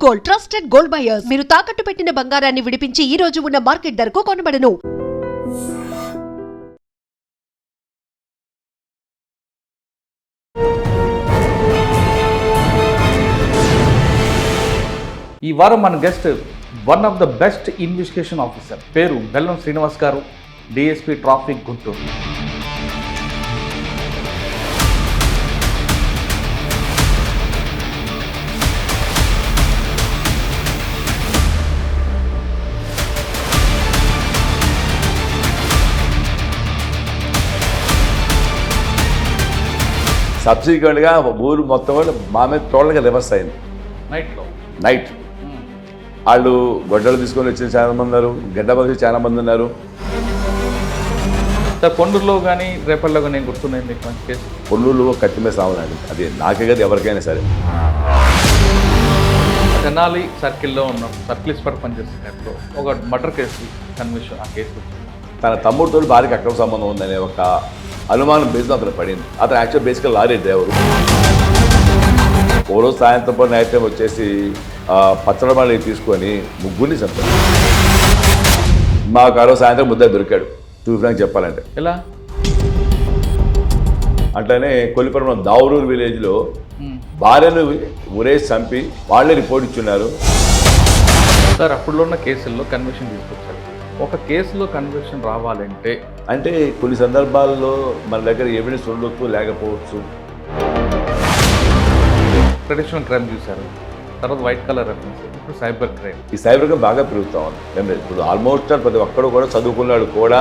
Gold, trusted gold buyers. మీరు తాకట్టు పెట్టిన బంగారాన్ని విడిపించి ఈ రోజు ఉన్న మార్కెట్ ధరకు కొనబడను. ఈ వారం మన guest one of the best investigation officer, పేరు బెల్లం శ్రీనివాస్ గారు, డిఎస్పీ ట్రాఫిక్ గుంటూరు. సబ్సిక్వెంట్గా ఊరు మొత్తం కూడా మా మీద టోటల్గా రివర్స్ అయింది. నైట్ వాళ్ళు గొడ్డలు తీసుకొని వచ్చిన చాలా మంది ఉన్నారు, గడ్డ బదిలి చాలా మంది ఉన్నారు. సార్ కొండూరులో కానీ రేపల్లో కానీ నేను గుర్తున్నాయి మీకు మంచి కేసు. పొన్నూరులో కత్తి మీద సావనండి, అది నాకే కదా ఎవరికైనా సరే. తెనాలి సర్కిల్లో ఉన్నాం, సర్కిల్ ఇన్స్పెక్టర్ పనిచేస్తున్నప్పుడు ఒక మర్డర్ కేసు కన్విషన్, ఆ కేసు తన తమ్ముడితో భార్యకి అక్రమ సంబంధం ఉందనే ఒక అనుమానం బేస్లో అతను పడింది. అతను యాక్చువల్ బేసికల్ లారీ డ్రైవరు. ఓ రోజు సాయంత్రం పూట నైట్ టైం వచ్చేసి పచ్చడమాలి తీసుకొని ముగ్గురిని చంపాడు. మాకు ఆ రోజు సాయంత్రం ముద్ద దొరికాడు. చూసినాక చెప్పాలంటే ఎలా అట్లనే కొల్లిపురం దావురూరు విలేజ్లో భార్యను ఊరేసి చంపి వాళ్ళే రిపోర్ట్ ఇచ్చున్నారు. సార్ అప్పుడులో ఉన్న కేసుల్లో కన్విషన్ తీసుకొచ్చారు. ఒక కేసులో కన్విక్షన్ రావాలంటే అంటే కొన్ని సందర్భాల్లో మన దగ్గర ఎవిడెన్స్ ఉండొచ్చు, లేకపోవచ్చు. ట్రెడిషనల్ క్రైమ్ చూశారు, తర్వాత వైట్ కలర్ రెఫరెన్స్, ఇప్పుడు సైబర్ క్రైమ్. ఈ సైబర్ క్రైమ్ బాగా పెరుగుతా ఉంది. ఇప్పుడు ఆల్మోస్ట్ ప్రతి ఒక్కడు కూడా చదువుకున్నాడు కూడా.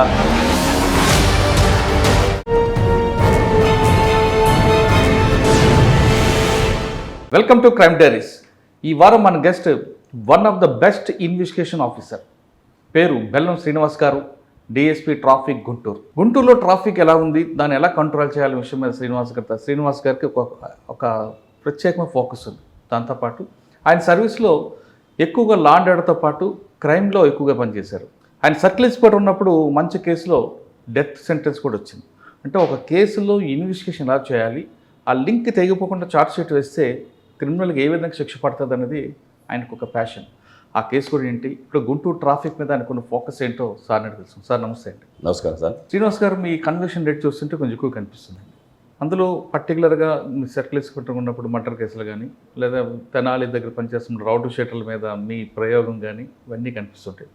Welcome to crime diaries. ఈ వారం మన guest one of the best investigation officer, పేరు బెల్లం శ్రీనివాస్ గారు, డిఎస్పీ ట్రాఫిక్ గుంటూరు. గుంటూరులో ట్రాఫిక్ ఎలా ఉంది, దాన్ని ఎలా కంట్రోల్ చేయాలి విషయం మీద శ్రీనివాస్ గారికి ఒక ప్రత్యేకమైన ఫోకస్ ఉంది. దాంతోపాటు ఆయన సర్వీస్లో ఎక్కువగా లా అండ్ ఆర్డర్తో పాటు క్రైమ్లో ఎక్కువగా పనిచేశారు. ఆయన సర్కిల్ ఇన్స్పెక్టర్ ఉన్నప్పుడు మంచి కేసులో డెత్ సెంటెన్స్ కూడా వచ్చింది. అంటే ఒక కేసులో ఇన్వెస్టిగేషన్ ఎలా చేయాలి, ఆ లింక్ తెగిపోకుండా ఛార్జ్ షీట్ వేస్తే క్రిమినల్కి ఏ విధంగా శిక్ష పడుతుంది అనేది ఆయనకు ఒక ప్యాషన్. ఆ కేసు కూడా ఏంటి, ఇప్పుడు గుంటూరు ట్రాఫిక్ మీద అనుకున్న ఫోకస్ ఏంటో సార్ అని తెలుసు. సార్ నమస్తే అండి. నమస్కారం సార్. శ్రీనివాస్ గారు, మీ కన్విక్షన్ రేట్ చూస్తుంటే కొంచెం ఎక్కువ కనిపిస్తుంది. అందులో పర్టికులర్గా మీ సర్కిల్ ఇన్స్పెక్టర్ ఉన్నప్పుడు మర్డర్ కేసులు కానీ, లేదా తెనాలి దగ్గర పనిచేస్తున్న రౌడీ షీటర్ల మీద మీ ప్రయోగం కానీ, ఇవన్నీ కనిపిస్తుంటాయి.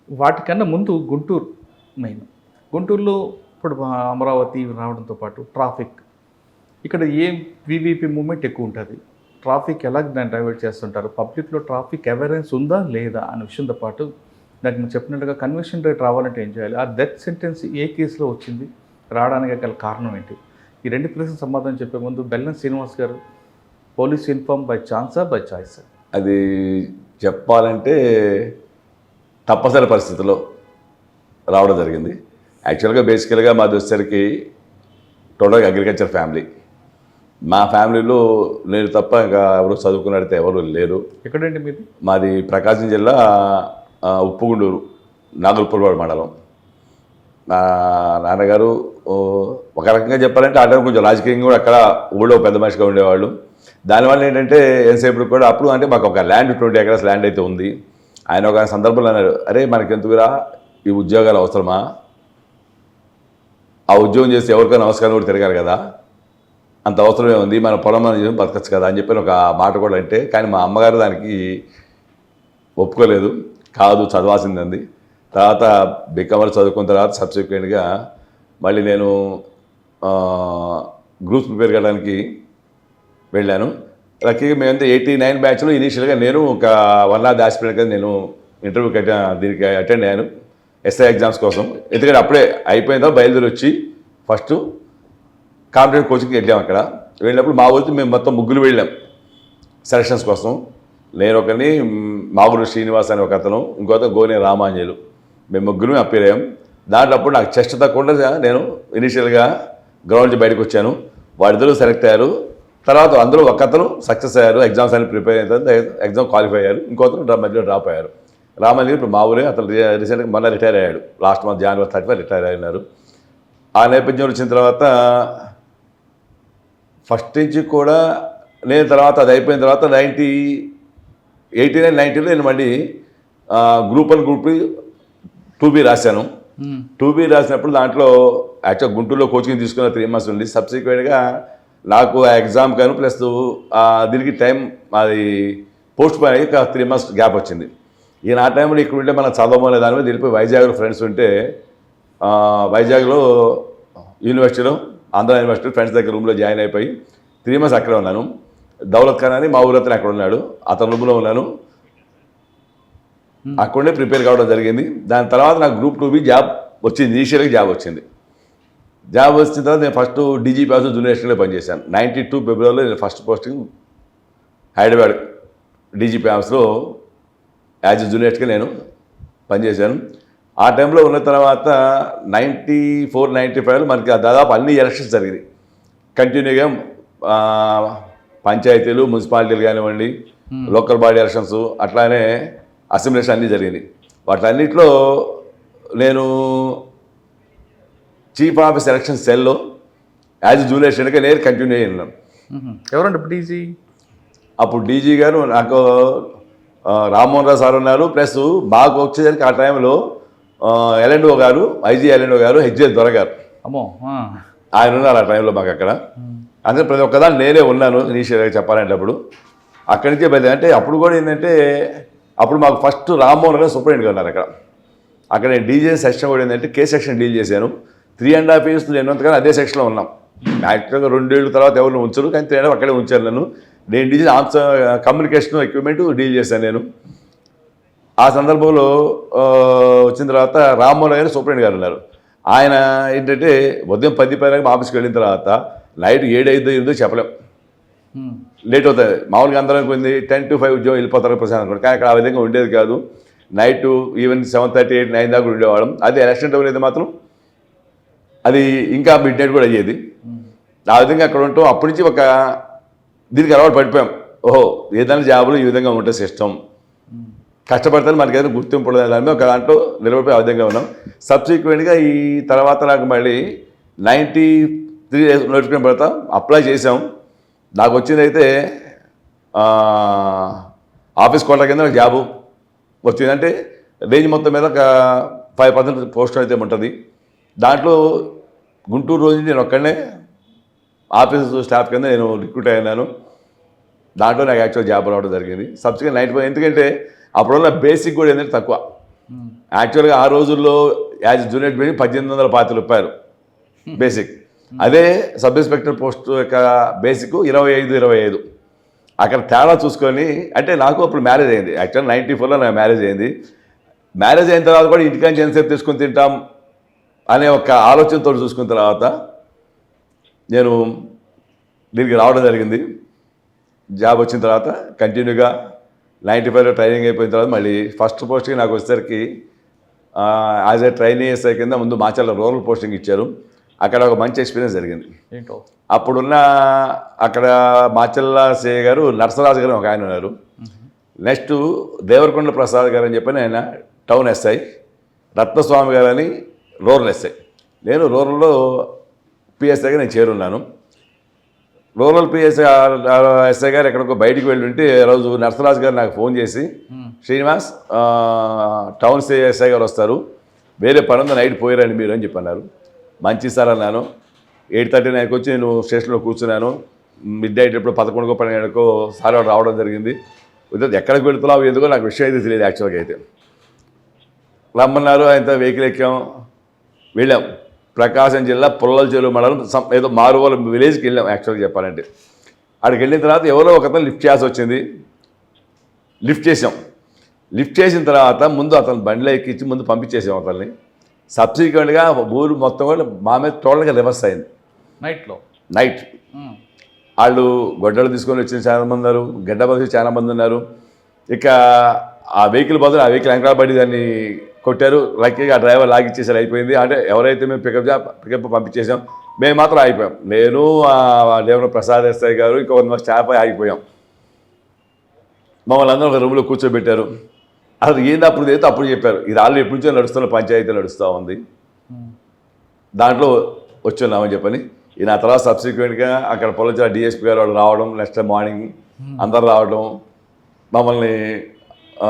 వాటికన్నా ముందు గుంటూరు మెయిన్. గుంటూరులో ఇప్పుడు అమరావతి రావడంతో పాటు ట్రాఫిక్, ఇక్కడ వీవీపీ మూవ్మెంట్ ఎక్కువ ఉంటుంది. ట్రాఫిక్ ఎలా దాన్ని డైవర్ట్ చేస్తుంటారు, పబ్లిక్లో ట్రాఫిక్ అవేర్నెస్ ఉందా లేదా అనే విషయంతో పాటు దానికి మీరు చెప్పినట్టుగా కన్విక్షన్ రేట్ రావాలంటే ఏం చేయాలి, ఆ డెత్ సెంటెన్స్ ఏ కేసులో వచ్చింది, రావడానికి గల కారణం ఏంటి, ఈ రెండు ప్రశ్నలకు సమాధానం చెప్పే ముందు బెల్లం శ్రీనివాస్ గారు, పోలీస్ ఇన్ఫార్మ్ బై ఛాన్సా బై చాయిస్? అది చెప్పాలంటే తప్పనిసరి పరిస్థితుల్లో రావడం జరిగింది. యాక్చువల్గా బేసికల్గా మాది వచ్చేసరికి టోటల్గా అగ్రికల్చర్ ఫ్యామిలీ. మా ఫ్యామిలీలో నేను తప్ప ఇంకా ఎవరు చదువుకున్నడితే ఎవరు లేరు. ఎక్కడండి మీది? మాది ప్రకాశం జిల్లా ఉప్పుగుండూరు, నాగులపూర్వాడ మండలం. నా నాన్నగారు ఒక రకంగా చెప్పాలంటే ఆ టైం కొంచెం రాజకీయంగా కూడా అక్కడ ఊళ్ళో పెద్ద మనిషిగా ఉండేవాళ్ళు. దానివల్ల ఏంటంటే ఎంతసేపు కూడా అప్పుడు అంటే మాకు ఒక ల్యాండ్ 20 acres ల్యాండ్ అయితే ఉంది. ఆయన ఒక సందర్భంలో అన్నారు, అరే మనకెందుకురా ఈ ఉద్యోగాలు అవసరమా, ఆ ఉద్యోగం చేస్తే ఎవరికైనా నమస్కారం కూడా తిరగాలి కదా, అంత అవసరమే ఉంది, మన పొలం మనం బతకచ్చు కదా అని చెప్పి ఒక మాట కూడా అంటే, కానీ మా అమ్మగారు దానికి ఒప్పుకోలేదు. కాదు చదవాల్సిందంది. తర్వాత బికమర్ చదువుకున్న తర్వాత సబ్సిక్వెంట్గా మళ్ళీ నేను గ్రూప్స్ ప్రిపేర్ చేయడానికి వెళ్ళాను. లక్కీగా మేమంతా 89 బ్యాచ్లో ఇనీషియల్గా నేను ఒక 1 lakh ఆస్పిరెంట్ కదా నేను ఇంటర్వ్యూకి దీనికి అటెండ్ అయ్యాను, ఎస్ఐ ఎగ్జామ్స్ కోసం. ఎందుకంటే అప్పుడే అయిపోయిన తర్వాత బయలుదేరి వచ్చి ఫస్ట్ కాంపిటేటివ్ కోచింగ్కి వెళ్ళాం. అక్కడ వెళ్ళినప్పుడు మా ఊరికి మేము మొత్తం ముగ్గురు వెళ్ళాం సెలక్షన్స్ కోసం. నేను ఒకరిని, మాగురు శ్రీనివాస్ అని ఒక అతను, ఇంకొక గోనె రామాంజలు, మేము ముగ్గురు అప్పీర్ అయ్యాం. దాంట్లో అప్పుడు నాకు చెస్ట్ తక్కువ నేను ఇనీషియల్గా గ్రౌండ్ నుంచి బయటకు వచ్చాను. వాడిద్దరూ సెలెక్ట్ అయ్యారు. తర్వాత అందరూ ఒక అతను సక్సెస్ అయ్యారు, ఎగ్జామ్స్ అన్ని ప్రిపేర్ అయిన తర్వాత ఎగ్జామ్ క్వాలిఫై అయ్యారు. ఇంకొకరు మధ్యలో డ్రాప్ అయ్యారు. రామాంజలి ఇప్పుడు మా ఊరే, అతను రీసెంట్గా మళ్ళీ రిటైర్ అయ్యాడు. లాస్ట్ మంత్ January 31 రిటైర్ అయినారు. ఆ నేపథ్యం వచ్చిన తర్వాత ఫస్ట్ నుంచి కూడా నేను తర్వాత అది అయిపోయిన తర్వాత 89, 90లో నేను మళ్ళీ గ్రూప్ 1, గ్రూప్ 2B రాశాను. 2B రాసినప్పుడు దాంట్లో యాక్చువల్ గుంటూరులో కోచింగ్ తీసుకున్న 3 months ఉండి సబ్సిక్వెంట్గా నాకు ఆ ఎగ్జామ్ కానీ ప్లస్ దీనికి టైం అది పోస్ట్ పోయి ఒక 3 months గ్యాప్ వచ్చింది. ఈయన ఆ టైంలో ఇక్కడ ఉంటే మనం చదవమనే దాని మీద వెళ్ళిపోయి వైజాగ్లో ఫ్రెండ్స్ ఉంటే వైజాగ్లో యూనివర్సిటీలో ఆంధ్ర యూనివర్సిటీ ఫ్రెండ్స్ దగ్గర రూమ్లో జాయిన్ అయిపోయి 3 months అక్కడే ఉన్నాను. దౌలత్ ఖాన్ అని మా ఊరతను అక్కడ ఉన్నాడు, అతని రూమ్లో ఉన్నాను. అక్కడే ప్రిపేర్ కావడం జరిగింది. దాని తర్వాత నాకు గ్రూప్ 2B జాబ్ వచ్చింది, ఇనీషియల్గా జాబ్ వచ్చింది. జాబ్ వచ్చిన తర్వాత నేను ఫస్ట్ డీజీపీ ఆఫీస్ జూనియర్ పనిచేశాను. 92 ఫిబ్రవరిలో నేను ఫస్ట్ పోస్టింగ్ హైదరాబాద్ డీజీపీ ఆఫీస్లో యాజ్ జూనియర్గా నేను పనిచేశాను. ఆ టైంలో ఉన్న తర్వాత 94, 95లో మనకి దాదాపు అన్ని ఎలక్షన్స్ జరిగింది కంటిన్యూగా. పంచాయతీలు, మున్సిపాలిటీలు కానివ్వండి, లోకల్ బాడీ ఎలక్షన్స్, అట్లానే అసెంబ్లీ ఎలక్షన్ అన్నీ జరిగినాయి. వాటన్నిటిలో నేను చీఫ్ ఆఫీస్ ఎలక్షన్ సెల్లో యాజ్ జూనియర్ నేను కంటిన్యూ అయ్యి ఉన్నాను. ఎవరండి ఇప్పుడు డీజీ? అప్పుడు డీజీ గారు నాకు రామ్మోహన్ రావు సార్ ఉన్నారు, ప్లస్ మాకు వచ్చేసరికి ఆ టైంలో ఎల్ఎన్ఓ గారు, ఐజీ ఎల్ఎన్ఓ గారు, హెచ్జే దొర గారు, అమ్మో, ఆయన ఉన్నారు ఆ టైంలో మాకు అక్కడ. అందుకే ప్రతి ఒక్కదాన్ని నేనే ఉన్నాను ఇనీషియల్గా చెప్పాలంటే. అప్పుడు అక్కడి నుంచే బయట అంటే అప్పుడు కూడా ఏంటంటే అప్పుడు మాకు ఫస్ట్ రామ్మోహన్ గారు సూపరింటెండెంట్గా ఉన్నారు అక్కడ నేను డీల్ చేసిన సెక్షన్ కూడా ఏంటంటే కే సెక్షన్ డీల్ చేశాను. 3.5 years నేను ఎంతగానో అదే సెక్షన్లో ఉన్నాం. యాక్చువల్గా 2 ఏళ్ళ తర్వాత ఎవరిని ఉంచరు, కానీ 3 అక్కడే ఉంచారు నన్ను. నేను డీల్ కమ్యూనికేషన్ ఎక్విప్మెంట్ డీల్ చేశాను నేను. ఆ సందర్భంలో వచ్చిన తర్వాత రామ్మోహన్ గారు సూపరింటెండెంట్ గారు ఉన్నారు. ఆయన ఏంటంటే ఉదయం 10 ఆఫీస్కి వెళ్ళిన తర్వాత నైట్ 7, 5, 8 చెప్పలేం, లేట్ అవుతుంది. మామూలుగా అందరం కొంది 10 to 5 ఉద్యోగం వెళ్ళిపోతారు ప్రశాంత్ అనుకోండి, కానీ అక్కడ ఆ విధంగా ఉండేది కాదు. నైట్ ఈవెన్ 7:30, 8, 9 దాకా ఉండేవాళ్ళం. అదే ఎలక్షన్ టైం అయితే మాత్రం అది ఇంకా మిడ్ నైట్ కూడా అయ్యేది. ఆ విధంగా అక్కడ ఉంటాం. అప్పటి నుంచి ఒక దీనికి అలవాటు పడిపోయాం. ఓహో, ఏదైనా జాబులు ఈ విధంగా ఉంటుంది సిస్టమ్, కష్టపడతాను మనకి ఏదైనా గుర్తింపు ఉండదు దాని మీద ఒక దాంట్లో నిలబడిపోయి ఆ విధంగా ఉన్నాం. సబ్సిక్వెంట్గా ఈ తర్వాత నాకు మళ్ళీ 93 నోటిఫికేషన్ పడతా అప్లై చేసాం. నాకు వచ్చిందైతే ఆఫీస్ కోటా కింద నాకు జాబు వచ్చిందంటే రేంజ్ మొత్తం మీద ఒక 5% పోస్ట్ అయితే ఉంటుంది. దాంట్లో గుంటూరు రోజు నేను ఒక్కడనే ఆఫీస్ స్టాఫ్ కింద నేను రిక్రూట్ అయినాను. దాంట్లో నాకు యాక్చువల్ జాబ్ రావడం జరిగింది. సబ్సిక్వెంట్ 95, ఎందుకంటే అప్పుడున్న బేసిక్ కూడా ఏంటంటే తక్కువ. యాక్చువల్గా ఆ రోజుల్లో యాజ్ జూనియర్ బిల్డింగ్ 1850 రూపాయలు బేసిక్. అదే సబ్ ఇన్స్పెక్టర్ పోస్ట్ యొక్క బేసిక్ 25. అక్కడ తేడా చూసుకొని, అంటే నాకు అప్పుడు మ్యారేజ్ అయింది. యాక్చువల్ 94లో నాకు మ్యారేజ్ అయింది. మ్యారేజ్ అయిన తర్వాత కూడా ఇంటికాంచి ఎంతసేపు తీసుకొని తింటాం అనే ఒక ఆలోచనతో చూసుకున్న తర్వాత నేను దీనికి రావడం జరిగింది. జాబ్ వచ్చిన తర్వాత కంటిన్యూగా 95లో ట్రైనింగ్ అయిపోయిన తర్వాత మళ్ళీ ఫస్ట్ పోస్ట్కి నాకు వచ్చేసరికి యాజ్ ఏ ట్రైనింగ్ ఎస్ఐ కింద ముందు మాచర్ల రూరల్ పోస్టింగ్ ఇచ్చారు. అక్కడ ఒక మంచి ఎక్స్పీరియన్స్ జరిగింది. అప్పుడున్న అక్కడ మాచర్ల సిఐ గారు నరసరాజు గారు ఒక ఆయన ఉన్నారు. నెక్స్ట్ దేవరకొండ ప్రసాద్ గారు అని చెప్పి ఆయన టౌన్ ఎస్ఐ, రత్నస్వామి గారు అని రూరల్ ఎస్ఐ. నేను రూరల్లో పిఎస్ఐగా నేను చేరున్నాను. రూరల్ ఎస్ఐ గారు ఎక్కడికో బయటికి వెళ్ళి ఉంటే రోజు నరసరాజు గారు నాకు ఫోన్ చేసి, శ్రీనివాస్ టౌన్ ఎస్ఐ గారు వస్తారు, వేరే పనుంది, నైట్ పోయారండి మీరు అని చెప్పన్నారు. మంచి సార్ అన్నాను. 8:39కి వచ్చి నేను స్టేషన్లో కూర్చున్నాను. మిడ్ నైట్ ఎప్పుడు 11కో 12కో సార్ రావడం జరిగింది. ఎక్కడికి వెళుతున్నావు ఎందుకో నాకు విషయం అయితే తెలియదు. యాక్చువల్గా అయితే రమ్మన్నారు, ఆయనతో వెహికల్ ఎక్కాం, వెళ్ళాం. ప్రకాశం జిల్లా పుల్లల చెరువు మండలం ఏదో మారువల విలేజ్కి వెళ్ళాం. యాక్చువల్గా చెప్పాలంటే అక్కడికి వెళ్ళిన తర్వాత ఎవరో ఒకతను లిఫ్ట్ చేయాల్సి వచ్చింది. లిఫ్ట్ చేసాం. లిఫ్ట్ చేసిన తర్వాత ముందు అతను బండిలో ఎక్కించి ముందు పంపించేసాం అతన్ని. సబ్సిక్వెంట్గా ఊరు మొత్తం కూడా మా మీద టోటల్గా రివర్స్ అయింది. నైట్ వాళ్ళు గొడ్డలు తీసుకొని వచ్చిన చాలా మంది ఉన్నారు, గడ్డ బదిలి చాలా మంది ఉన్నారు. ఇక ఆ వెహికల్ బదులు ఆ వెహికల్ వెనకాలబడి దాన్ని కొట్టారు. లక్కీగా ఆ డ్రైవర్ లాగిచ్చేసారు, అయిపోయింది. అంటే ఎవరైతే మేము పికప్ పంపించేసాం, మేము మాత్రం ఆగిపోయాం. నేను దేవర ప్రసాద్ ఎస్ఐ గారు ఇంకో స్టాఫ్ ఆగిపోయాం. మమ్మల్ని అందరూ ఒక రూమ్లో కూర్చోబెట్టారు. అసలు ఏంది అప్పుడు అయితే అప్పుడు చెప్పారు, ఇది ఆల్రెడీ ఎప్పటి నుంచో నడుస్తున్న పంచాయతీ నడుస్తూ ఉంది, దాంట్లో వచ్చున్నామని చెప్పని. ఈయన ఆ తర్వాత సబ్సిక్వెంట్గా అక్కడ పొలచా డిఎస్పీ గారు వాళ్ళు రావడం, నెక్స్ట్ మార్నింగ్ అందరు రావడం, మమ్మల్ని ఆ,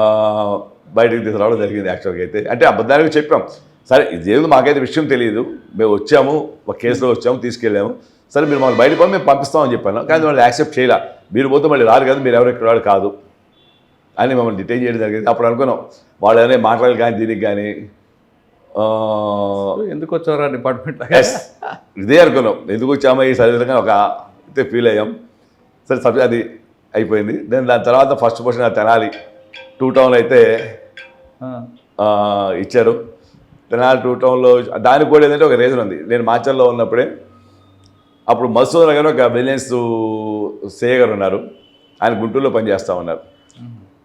బయటికి తీసుకురావడం జరిగింది యాక్చువల్గా అయితే. అంటే అబద్ధానికి చెప్పాం, సరే ఇదేదో మాకైతే విషయం తెలియదు, మేము వచ్చాము ఒక కేసులో వచ్చాము తీసుకెళ్ళాము, సరే మీరు మమ్మల్ని బయట పోయి మేము పంపిస్తామని చెప్పాను. కానీ వాళ్ళు యాక్సెప్ట్ చేయాల, మీరు పోతే మళ్ళీ రారు కదా, మీరు ఎవరు ఇక్కడ వాడు కాదు అని మమ్మల్ని డిటైన్ చేయడం జరిగింది. అప్పుడు అనుకున్నాం వాళ్ళు ఏమైనా మాట్లాడాలి కానీ దీనికి కానీ ఎందుకు వచ్చారా డిపార్ట్మెంట్? ఇదే అనుకున్నాం, ఎందుకు వచ్చామో ఈ సర్వీస్గా ఒక అయితే ఫీల్ అయ్యాం. సరే సబ్జెక్ట్ అది అయిపోయింది. దాని తర్వాత ఫస్ట్ పొజిషన్ తెనాలి 2 టౌన్లో అయితే ఇచ్చారు. తెనాలి 2 టౌన్లో దానికి కూడా ఏంటంటే ఒక రీజన్ ఉంది. నేను మాచర్లో ఉన్నప్పుడే అప్పుడు మసూద్ గారు ఒక బిజినెస్ సేయ గారు ఉన్నారు, ఆయన గుంటూరులో పనిచేస్తూ ఉన్నారు.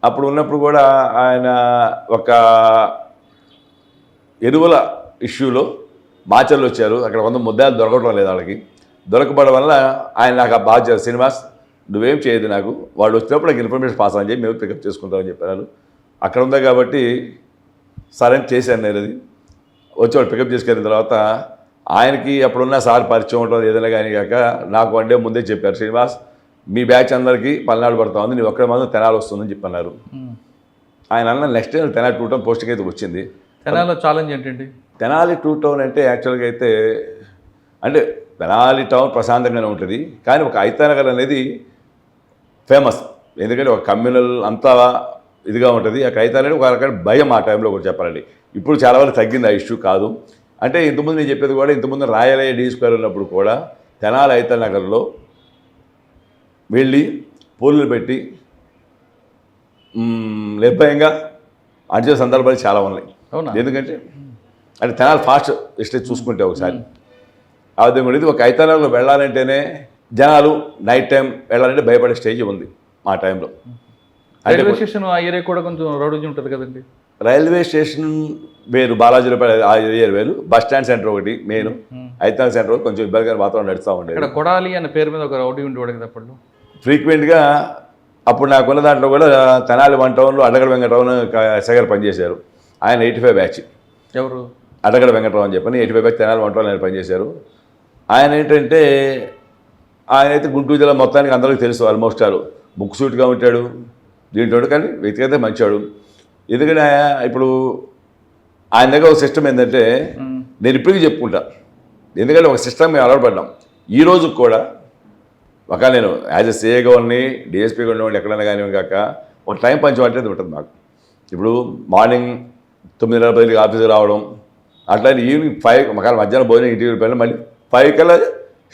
అప్పుడు ఉన్నప్పుడు కూడా ఆయన ఒక ఎరువుల ఇష్యూలో మాచర్లు వచ్చారు. అక్కడ 100 ముద్దాలు దొరకడం లేదు వాళ్ళకి. దొరకపోవడం వల్ల ఆయన నాకు బాగా శ్రీనివాస్ నువ్వేం చేయదు, నాకు వాళ్ళు వచ్చినప్పుడు నాకు ఇన్ఫర్మేషన్ పాస్ అని చెప్పి మేము పికప్ చేసుకుంటామని చెప్పారు. అక్కడ ఉందా కాబట్టి సరే చేశాను నేను. అది వచ్చి వాళ్ళు పికప్ చేసుకెళ్ళిన తర్వాత ఆయనకి అప్పుడున్న సార్ పరిచయం ఉంటుంది ఏదైనా కానీ కాక నాకు వన్ డే ముందే చెప్పారు, శ్రీనివాస్ మీ బ్యాచ్ అందరికీ పల్నాడు పడతా ఉంది, నువ్వు ఒక్కడ మాత్రం తెనాలి వస్తుందని చెప్పన్నారు. ఆయన అన్న next day Tenali 2 town posting అయితే వచ్చింది. తెనాలిలో ఛాలెంజ్ ఏంటండి? తెనాలి 2 టౌన్ అంటే యాక్చువల్గా అయితే అంటే తెనాలి టౌన్ ప్రశాంతంగానే ఉంటుంది, కానీ ఒక ఐతానగర్ అనేది ఫేమస్. ఎందుకంటే ఒక కమ్యూనల్ అంతా ఇదిగా ఉంటుంది. ఆ ఐతానగర్ ఒక రకమైన భయం ఆ టైంలో కూడా చెప్పాలండి. ఇప్పుడు చాలా వరకు తగ్గింది ఆ ఇష్యూ కాదు. అంటే ఇంతకుముందు నేను చెప్పేది కూడా ఇంతకుముందు రాయలయ్య డీ స్క్వేర్ ఉన్నప్పుడు కూడా తెనాలి ఐతానగర్లో వెళ్ళి పోలీలు పెట్టి నిర్భయంగా అడిచే సందర్భాలు చాలా ఉన్నాయి. ఎందుకంటే అంటే తెనాలి ఫాస్ట్ ఎస్టేజ్ చూసుకుంటే ఒకసారి ఆ విధంగా ఉండేది. ఒక ఐతానగర్లో వెళ్ళాలంటేనే జనాలు నైట్ టైం వెళ్ళాలంటే భయపడే స్టేజ్ ఉంది మా టైంలో. రైల్వే స్టేషన్ ఆ ఏరియా కూడా కొంచెం రోడ్డు ఉంటుంది కదండి. రైల్వే స్టేషన్ వేరు, బాలాజీపేట ఆ ఏరియా వేరు, బస్ స్టాండ్ సెంటర్ ఒకటి మెయిన్, ఐతానగర్ సెంటర్ ఒకటి కొంచెం ఇబ్బందిగా వాతావరణం నడుస్తూ ఉండేది. ఇక్కడ కొడాలి అనే పేరు మీద ఒక రౌడీ ఉండేవాడు కదా అప్పుడు. ఫ్రీక్వెంట్గా అప్పుడు నాకున్న దాంట్లో కూడా తెనాలి 1 టౌన్లో అడ్డగడ వెంకటరావు సెగర్ పనిచేశారు. ఆయన 85 బ్యాచ్. ఎవరు? అడ్డగడ వెంకటరావు అని చెప్పని 85 బ్యాచ్ తెనాలి 1 టౌన్ ఆయన పనిచేశారు. ఆయన ఏంటంటే ఆయన అయితే గుంటూరు జిల్లా మొత్తానికి అందరికీ తెలుసు, ఆల్మోస్ట్ ముక్కు సూట్గా ఉంటాడు దీంట్లో, కానీ వ్యక్తిగత మంచివాడు. ఎందుకంటే ఇప్పుడు ఆయన దగ్గర ఒక సిస్టమ్ ఏంటంటే నేను ఇప్పటికీ చెప్పుకుంటా, ఎందుకంటే ఒక సిస్టమ్ మేము అలవాటు పడ్డాం. ఈ రోజు కూడా ఒక నేను యాజ్ ఎ సిఏగా ఉన్ని డిఎస్పీగా ఉండేవాడిని ఎక్కడైనా కానీ కాక ఒక టైం పంచమంటే ఉంటుంది మాకు. ఇప్పుడు మార్నింగ్ 9:30 ఆఫీస్కి రావడం, అట్లానే ఈవినింగ్ 5 మధ్యాహ్నం భోజనం ఇంటికి వెళ్ళిపోయినా మళ్ళీ 5 కల్లా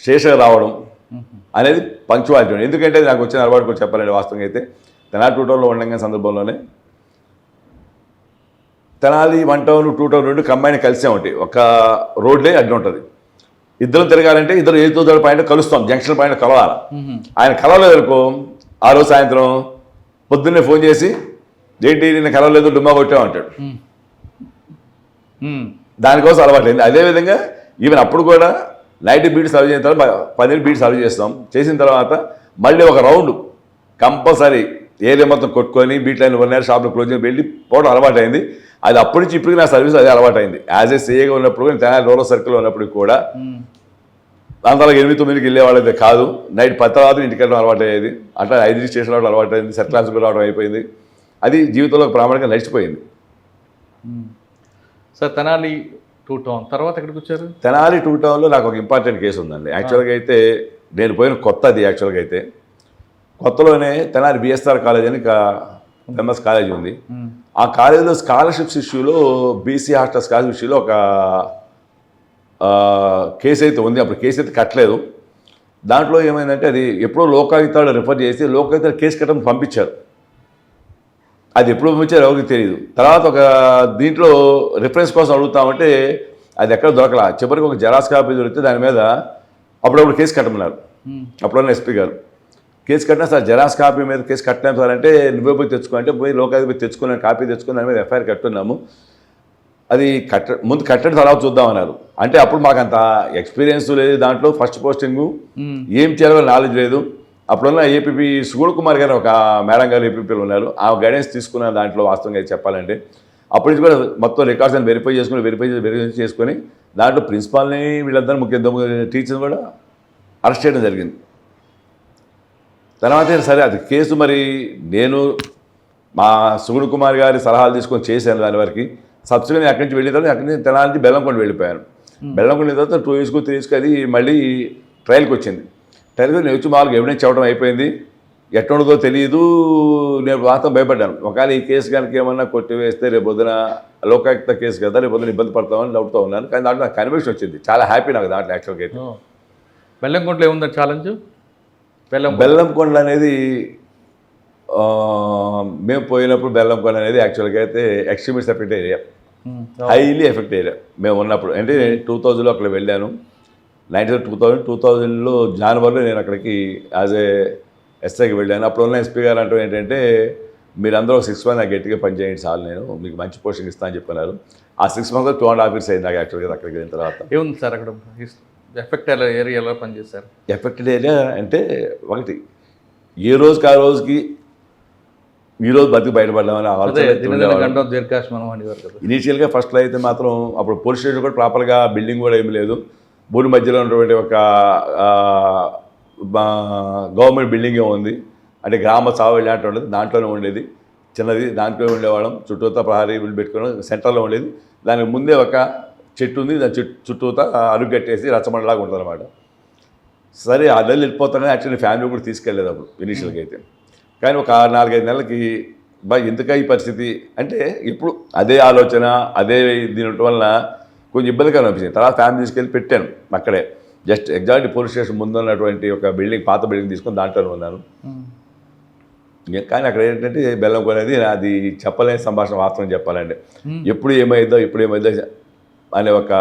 స్టేషన్కి రావడం అనేది పంక్చువాలిటీ. ఎందుకంటే నాకు వచ్చిన అలవాటు కూడా చెప్పాలండి. వాస్తవంగా అయితే తెనాలి 2 టౌన్లో ఉండగా సందర్భంలోనే తెనాలి 1 టౌన్ 2 టౌన్ 2 కంబైన్ కలిసే ఉంటాయి, ఒక రోడ్లే అడ్డు ఉంటుంది. ఇద్దరు తిరగాలంటే ఇద్దరు ఏదో పాయింట్ కలుస్తాం, జంక్షన్ పాయింట్ కలవాలి. ఆయన కలవలేదు అనుకో, ఆ రోజు సాయంత్రం పొద్దున్నే ఫోన్ చేసి ఏంటి నిన్న కలవలేదు డుమ్మా కొట్టామంటాడు. దానికోసం అలవాటైంది. అదేవిధంగా ఈవెన్ అప్పుడు కూడా నైట్ బీట్ సర్వ్ చేసిన తర్వాత 10 బీట్ సర్వ్ చేస్తాం. చేసిన తర్వాత మళ్ళీ ఒక రౌండ్ కంపల్సరీ ఏరియా మొత్తం కొట్టుకొని బీట్ లైన్ 1 hour షాప్లో క్లోజ్ వెళ్ళి పోవడం అలవాటైంది. అది అప్పటి నుంచి ఇప్పటికి నా సర్వీస్ అదే అలవాటైంది. యాజ్ ఏ సీఏగా ఉన్నప్పుడు కూడా తెనాలి రూరల్ సర్కిల్లో ఉన్నప్పుడు కూడా అంతలో 8-9కి వెళ్ళేవాళ్ళైతే కాదు, నైట్ 10 తర్వాత ఇంటికి వెళ్ళడం అలవాటు అయ్యేది. అట్లా 5 స్టేషన్ రావడం అలవాటు అయింది, సెట్ క్లాస్కి రావడం అయిపోయింది. అది జీవితంలో ప్రామాణికంగా నడిచిపోయింది. సార్ తెనాలి 2 టౌన్ తర్వాత ఎక్కడికి వచ్చారు? తెనాలి 2 టౌన్లో నాకు ఒక ఇంపార్టెంట్ కేసు ఉందండి. యాక్చువల్గా అయితే నేను పోయిన కొత్తది. యాక్చువల్గా అయితే కొత్తలోనే తెనాలి బిఎస్ఆర్ కాలేజ్ అని ఫేమస్ కాలేజ్ ఉంది. ఆ కాలేజీలో స్కాలర్షిప్స్ ఇష్యూలో బీసీ హాస్టల్ స్కాలర్షిప్ ఇష్యూలో ఒక కేసు అయితే ఉంది. అప్పుడు కేసు అయితే కట్టలేదు. దాంట్లో ఏమైందంటే అది ఎప్పుడో లోకాయుక్తాలు రిఫర్ చేసి లోకాయుక్తాలు కేసు కట్టడం పంపించారు. అది ఎప్పుడు పంపించారు ఎవరికి తెలియదు. తర్వాత ఒక దీంట్లో రిఫరెన్స్ కోసం అడుగుతామంటే అది ఎక్కడ దొరకలా. చివరికి ఒక జెరాక్స్ కాపీ దొరికితే దాని మీద అప్పుడప్పుడు కేసు కట్టమన్నారు. అప్పుడున్న ఎస్పీ గారు కేసు కట్టినా సార్ జెరాక్స్ కాపీ మీద కేసు కట్టినాం సార్ అంటే నువ్వే పోయి తెచ్చుకో అంటే పోయి లోకాయుక్త పోయి తెచ్చుకున్నాను, కాపీ తెచ్చుకుని దాని మీద ఎఫ్ఐఆర్ కట్టున్నాము. అది ముందు కట్టడం తర్వాత చూద్దామన్నారు. అంటే అప్పుడు మాకు అంత ఎక్స్పీరియన్స్ లేదు, దాంట్లో ఫస్ట్ పోస్టింగు ఏం చేయాలో నాలెడ్జ్ లేదు. అప్పుడున్న ఏపీపీ సుగుణ్ కుమార్ గారు ఒక మేడం గారు ఏపీపీలు ఉన్నారు, ఆ గైడెన్స్ తీసుకున్న దాంట్లో వాస్తవంగా చెప్పాలంటే అప్పటి నుంచి కూడా మొత్తం రికార్డ్స్ అని వెరిఫై చేసుకొని దాంట్లో ప్రిన్సిపాల్ని వీళ్ళందరూ ముఖ్య టీచర్స్ కూడా అరెస్ట్ చేయడం జరిగింది. తర్వాత సరే అది కేసు మరి నేను మా సుగుడు కుమార్ గారి సలహాలు తీసుకొని చేశాను దాని వరకు. సబ్సిడీ అక్కడి నుంచి వెళ్ళిన తర్వాత అక్కడి నుంచి తెనాలి నుంచి బెల్లంకొండ వెళ్ళిపోయాను. బెల్లంకొండ తర్వాత 2 years 3 years అది మళ్ళీ ట్రయల్కి వచ్చింది. ట్రయల్కి నేను వచ్చి మామూలుగా ఎవిడెన్స్ చెప్పడం అయిపోయింది. ఎట్లుండదో తెలియదు. నేను మాత్రం భయపడ్డాను, ఒకవేళ ఈ కేసు కనుక ఏమన్నా కొట్టివేస్తే రేపు పొద్దున లోకాయుక్త కేసు కదా, రేపు పొద్దున ఇబ్బంది పడతామని డౌట్తో ఉన్నాను. కానీ దాంట్లో నాకు కన్విక్షన్ వచ్చింది. చాలా హ్యాపీ నాకు దాంట్లో యాక్చువల్గా అయితే. బెల్లంకొండలో ఏముందా ఛాలెంజ్? బెల్లంకొండ అనేది మేము పోయినప్పుడు బెల్లంకొండ అనేది యాక్చువల్గా అయితే extremist effect area, highly effect area మేము ఉన్నప్పుడు. అంటే 2000లో అక్కడ వెళ్ళాను. 2000లో జనవరిలో నేను అక్కడికి యాజ్ ఏ ఎస్ఐకి వెళ్ళాను. అప్పుడు ఉన్న ఎస్పీ గారు అంటూ ఏంటంటే, మీరందరూ 6 months నాకు గట్టిగా పనిచేయండి చాలు, నేను మీకు మంచి పోస్టింగ్ ఇస్తాను అని చెప్పినారు. ఆ 6 months 2.5 years అయింది నాకు యాక్చువల్గా అక్కడికి వెళ్ళిన తర్వాత. ఏముంది సార్ అక్కడ ఎఫెక్ట్ ఏరియా ఎలా పనిచేశారు? ఎఫెక్టెడ్ ఏరియా అంటే ఒకటి, ఏ రోజుకి ఆ రోజుకి ఈరోజు బతికి బయటపడ్డామని ఇనీషియల్గా ఫస్ట్లో అయితే మాత్రం అప్పుడు పోలీస్ స్టేషన్ కూడా ప్రాపర్గా బిల్డింగ్ కూడా ఏమీ లేదు. ఊరి మధ్యలో ఉన్నటువంటి ఒక గవర్నమెంట్ బిల్డింగే ఉంది. అంటే గ్రామ సాగు ఇలాంటి ఉండేది, దాంట్లోనే ఉండేది చిన్నది, దాంట్లో ఉండేవాళ్ళం. చుట్టూతా ప్రహారీ పెట్టుకుని సెంటర్లో ఉండేది. దానికి ముందే ఒక చెట్టు ఉంది, దాని చుట్టూతా అరుగు కట్టేసి రచ్చబండలాగా ఉంటుంది అనమాట. సరే ఆ నెలలు వెళ్ళిపోతానని యాక్చువల్లీ ఫ్యామిలీ కూడా తీసుకెళ్ళలేదు అప్పుడు ఇనీషియల్గా అయితే. కానీ ఒక 4-5 నెలలకి ఎందుక ఈ పరిస్థితి అంటే ఇప్పుడు అదే ఆలోచన అదే దీని వల్ల కొంచెం ఇబ్బందికరం అనిపించింది. తర్వాత ఫ్యామిలీ తీసుకెళ్ళి పెట్టాను అక్కడే, జస్ట్ ఎగ్జాక్ట్ పోలీస్ స్టేషన్ ముందు ఉన్నటువంటి ఒక బిల్డింగ్, పాత బిల్డింగ్ తీసుకొని దాంట్లోనే ఉన్నాను. కానీ అక్కడ ఏంటంటే బెల్లంకొండ అనేది అది చెప్పలేని సంభాషణ, వాస్తవం చెప్పాలంటే ఎప్పుడు ఏమైందో అనే ఒక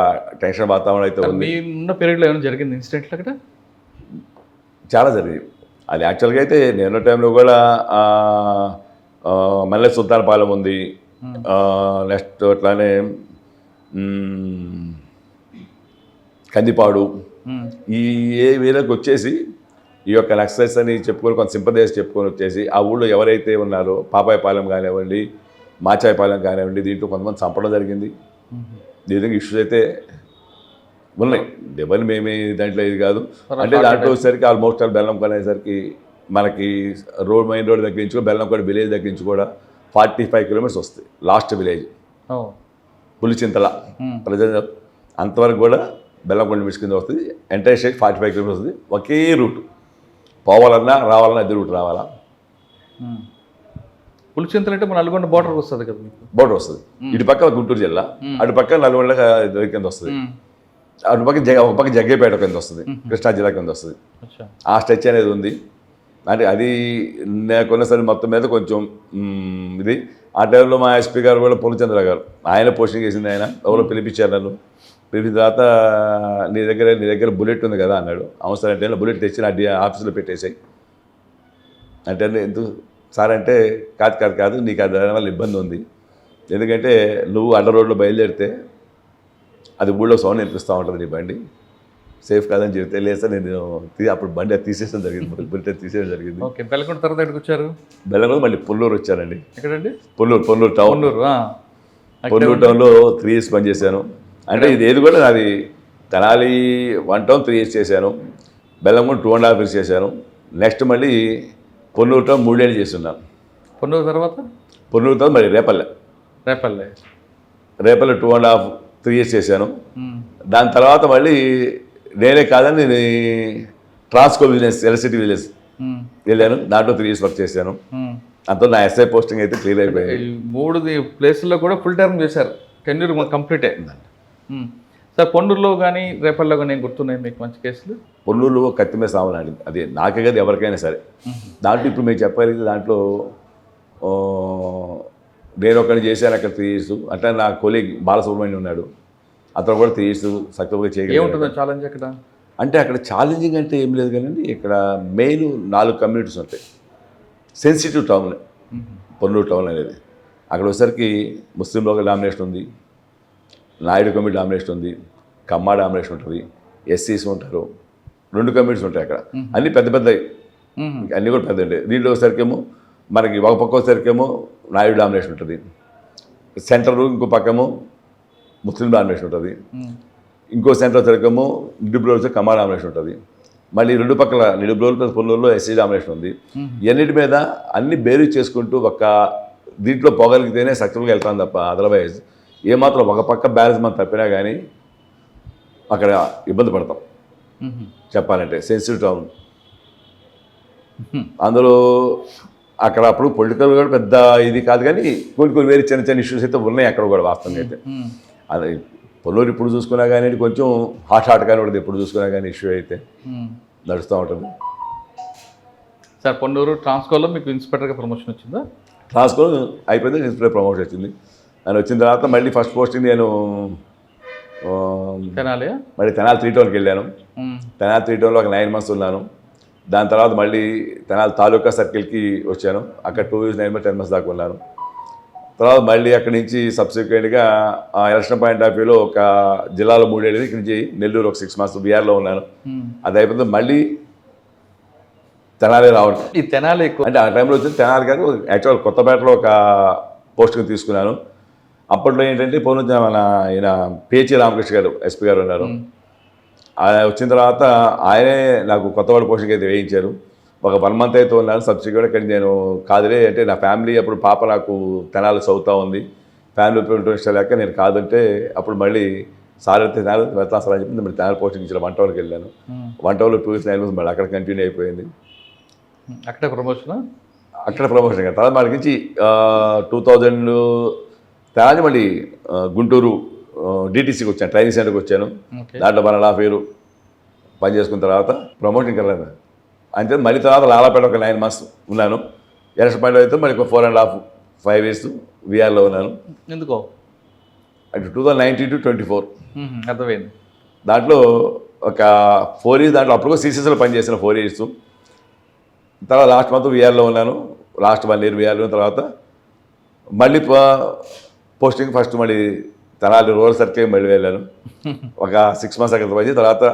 టెన్షన్ వాతావరణం అయితే ఉంది. ఉన్న పీరియడ్లో ఏమైనా జరిగింది ఇన్సిడెంట్లు అక్కడ? చాలా జరిగింది. అది యాక్చువల్గా అయితే నేను టైంలో కూడా మల్లె సుల్తాన్పాలెం ఉంది, నెక్స్ట్ అట్లానే కందిపాడు, ఈ ఏరియాకి వచ్చేసి ఈ యొక్క నక్సలైట్స్ అని చెప్పుకొని కొంత సింపదేశ్ చెప్పుకొని వచ్చేసి ఆ ఊళ్ళో ఎవరైతే ఉన్నారో పాపాయపాలెం కానివ్వండి, మాచాయపాలెం కానివ్వండి, దీంట్లో కొంతమంది చంపడం జరిగింది. దీనికి ఇష్యూస్ అయితే ఉన్నాయి. దెబ్బలు మేమే దాంట్లో ఇది కాదు. అంటే దాంట్లో వచ్చేసరికి ఆల్మోస్ట్ బెల్లంకొండ అనేసరికి మనకి మెయిన్ రోడ్ దగ్గర నుంచి బెల్లంకొండ విలేజ్ దగ్గర నుంచి కూడా 45 kilometers వస్తుంది. లాస్ట్ విలేజ్ పులిచింతల ప్రజెంట్ అంతవరకు కూడా బెల్లంకొండ మిస్ కింద వస్తుంది. ఎంటైర్ స్టేట్ 45 kilometers వస్తుంది. ఒకే రూట్, పోవాలన్నా రావాలన్నా ఇద్దరు రూట్ రావాలా. పులిచింతలు అంటే మన నల్గొండ బోర్డర్ వస్తుంది కదా, బోర్డర్ వస్తుంది. ఇటు పక్క గుంటూరు జిల్లా, అటు పక్క నల్గొండ కింద వస్తుంది. అటు పక్క ఒక పక్క జగ్గేపేట కింద వస్తుంది, కృష్ణా జిల్లా కింద వస్తుంది. ఆ స్ట్రెచ్ అనేది ఉంది. అంటే అది కొన్నసారి మొత్తం మీద కొంచెం ఇది. ఆ టైంలో మా ఎస్పీ గారు కూడా పూర్ణచంద్ర గారు, ఆయన పోస్టింగ్ చేసింది. ఆయన ఎవరో పిలిపించారు నన్ను. పిలిచిన తర్వాత నీ దగ్గర బుల్లెట్ ఉంది కదా అన్నాడు. అవసరం అంటే బుల్లెట్ తెచ్చి నా ఆఫీస్లో పెట్టేసాయి అంటే, ఎందుకు సార్ అంటే, కాదు నీకు దానివల్ల ఇబ్బంది ఉంది, ఎందుకంటే నువ్వు అడ్డ రోడ్లో బయలుదేరితే అది ఊళ్ళో సౌండ్ వినిపిస్తూ ఉంటుంది, నీ బండి సేఫ్ కాదని చెప్తే లేదు సార్ నేను అప్పుడు బండి అది తీసేయడం జరిగింది, బుల్లెట్ తీసేయడం జరిగింది. బెల్లంకొండ తర్వాత ఎక్కడికి వచ్చారు? బెల్లంకొండ మళ్ళీ పొల్లూరు వచ్చానండి. ఎక్కడండి? పొల్లూరు టౌన్. పొల్లూరు టౌన్లో 3 years పనిచేశాను. అంటే ఇది ఏది కూడా నాది తెనాలి 1 town 3 years చేశాను, బెల్లంకొండ 2.5 years చేశాను. నెక్స్ట్ మళ్ళీ పొన్నూరు టౌన్ 3 ఏళ్ళు చేస్తున్నాను. పొన్నూరు తర్వాత మళ్ళీ రేపల్లె 2.5-3 years చేశాను. దాని తర్వాత మళ్ళీ నేనే కాదని నేను ట్రాన్స్కో విజిలెన్స్ ఎలక్ట్రిసిటీ విజిలెన్స్ వెళ్ళాను. దాంట్లో 3 years వర్క్ చేశాను. అంతా నా ఎస్ఐ పోస్టింగ్ అయితే క్లియర్ అయిపోయింది. 3 ప్లేసుల్లో కూడా ఫుల్ టర్మ్ చేశారు. టెన్యూర్ కంప్లీట్ అయిందండి సార్. పొన్నూరులో కానీ రేపల్లో కానీ ఏం గుర్తున్నాయి మీకు మంచి కేసులు? పొన్నూరులో కత్తిమే సామనాడి, అది నాకే కదా ఎవరికైనా సరే. దాంట్లో ఇప్పుడు మేము చెప్పగలిగితే దాంట్లో నేను ఒకటి చేశాను అక్కడ 3 years. అట్లా నా కొలీగ్ బాలసుబ్రహ్మణ్యం ఉన్నాడు, అతను కూడా 3 years సక్సెస్ఫుల్గా చేయగలిగాడు. ఏముంటుందో ఛాలెంజ్ అక్కడ అంటే అక్కడ ఛాలెంజింగ్ అంటే ఏం లేదు కానీ ఇక్కడ మెయిన్ 4 communities ఉంటాయి. సెన్సిటివ్ టౌన్ పొన్నూరు టౌన్ అనేది. అక్కడ వచ్చేసరికి ముస్లింలో ఒక డామినేషన్ ఉంది, నాయుడు కమ్యూనిటీ డామినేషన్ ఉంది, కమ్మా డామినేషన్ ఉంటుంది, ఎస్సీస్ ఉంటారు, 2 communities ఉంటాయి అక్కడ. అన్నీ పెద్ద పెద్దవి, అన్నీ కూడా పెద్ద ఉంటాయి. దీంట్లో వచ్చేసరికేమో మనకి ఒక పక్క వచ్చేసరికేమో నాయుడు డామినేషన్ ఉంటుంది, సెంటర్ ఇంకో పక్కమో ముస్లిం డామినేషన్ ఉంటుంది, ఇంకో సెంటర్ వచ్చేసరికేమో నిడుబ్రోలు వచ్చే కమ్మా డామినేషన్ ఉంటుంది, మళ్ళీ 2 పక్కల నిడుబ్రోలు ప్లస్ పొన్నూరులో ఎస్సీ డామినేషన్ ఉంది. ఇవన్నిటి మీద అన్ని బేరీ చేసుకుంటూ ఒక దీంట్లో పోగలిగితేనే సక్సెస్ఫుల్గా వెళ్తాను తప్ప అదర్వైజ్ ఏమాత్రం ఒక పక్క బ్యాలెన్స్ మనం తప్పినా కానీ అక్కడ ఇబ్బంది పడతాం. చెప్పాలంటే సెన్సిటివ్ టౌన్, అందులో అక్కడ అప్పుడు పొలిటికల్ కూడా పెద్ద ఇది కాదు, కానీ కొన్ని వేరే చిన్న చిన్న ఇష్యూస్ అయితే ఉన్నాయి అక్కడ కూడా వాస్తవంగా అయితే. అది పొల్లూరు ఇప్పుడు చూసుకున్నా కానీ కొంచెం హాట్గానే ఉంటుంది, ఎప్పుడు చూసుకున్నా కానీ ఇష్యూ అయితే నడుస్తూ ఉంటుంది. సార్ పొన్నూరు ట్రాన్స్కోలో మీకు ఇన్స్పెక్టర్గా ప్రమోషన్ వచ్చిందా? ట్రాన్స్కో అయిపోయింది, ఇన్స్పెక్టర్ ప్రమోషన్ వచ్చింది. అని వచ్చిన తర్వాత మళ్ళీ ఫస్ట్ పోస్టింగ్ నేను మళ్ళీ తెనాలి 3 టౌన్కి వెళ్ళాను. తెనాలి 3 టౌన్లో ఒక 9 months ఉన్నాను. దాని తర్వాత మళ్ళీ తెనాలి తాలూకా సర్కిల్కి వచ్చాను, అక్కడ 2 years 9 months 10 months దాకా ఉన్నాను. తర్వాత మళ్ళీ అక్కడి నుంచి సబ్సిక్వెంట్గా ఎలక్షన్ పాయింట్ ఆఫ్ వ్యూలో ఒక జిల్లాలో 3 ఏళ్ళు, ఇక్కడి నుంచి నెల్లూరు ఒక 6 months బీఆర్లో ఉన్నాను. అది అయిపోతే మళ్ళీ తెనాలి రావడం. ఈ తెనాలి ఎక్కువ అంటే ఆ టైంలో వచ్చింది తెనాలి గారు. యాక్చువల్ కొత్తపేటలో ఒక పోస్టింగ్ తీసుకున్నాను. అప్పట్లో ఏంటంటే మన ఈయన పిహెచ్ రామకృష్ణ గారు ఎస్పీ గారు ఉన్నారు. ఆయన వచ్చిన తర్వాత ఆయనే నాకు కొత్తపేట పోస్టింగ్ అయితే వేయించారు. ఒక 1 month అయితే ఉన్నాను. సబ్సిక్వెంట్ కానీ నేను కాదులే అంటే నా ఫ్యామిలీ అప్పుడు పాప నాకు తెనాలి చదువుతూ ఉంది, ఫ్యామిలీ ఇంట్రెస్ట్ లేక నేను కాదంటే అప్పుడు మళ్ళీ సార్ అయితే తెనాలి వెళ్తాను సార్ అని చెప్పి మళ్ళీ తెనాలి పోస్టింగ్ ఇచ్చిన 1 టౌన్కి వెళ్ళాను. 1 టౌన్లో 2 years 9 months మళ్ళీ అక్కడ కంటిన్యూ అయిపోయింది. అక్కడ ప్రమోషన్ కదా. తర్వాత మనకి నుంచి 2000 తెనాలి మళ్ళీ గుంటూరు డిటీసీకి వచ్చాను, ట్రైనింగ్ సెంటర్కి వచ్చాను. దాంట్లో 1.5 years పని చేసుకున్న తర్వాత ప్రమోషన్ కలదు. అంతే మళ్ళీ తర్వాత లాలాపేట ఒక 9 months ఉన్నాను. ఎలక్షన్ పాయింట్ అయితే మళ్ళీ 4.5 years విఆర్లో ఉన్నాను. ఎందుకో అంటే 2019 to 24 అర్థమైంది. దాంట్లో ఒక 4 years దాంట్లో అప్పుడు సిసిఎస్లో పనిచేసిన 4 years. తర్వాత లాస్ట్ మంత్ విఆర్లో ఉన్నాను, లాస్ట్ 1 year విఆర్లో. తర్వాత మళ్ళీ పోస్టింగ్ ఫస్ట్ మళ్ళీ తెనాలి రూరల్ సర్కిల్ మళ్ళీ వెళ్ళాను. ఒక 6 months అక్కడ పని. తర్వాత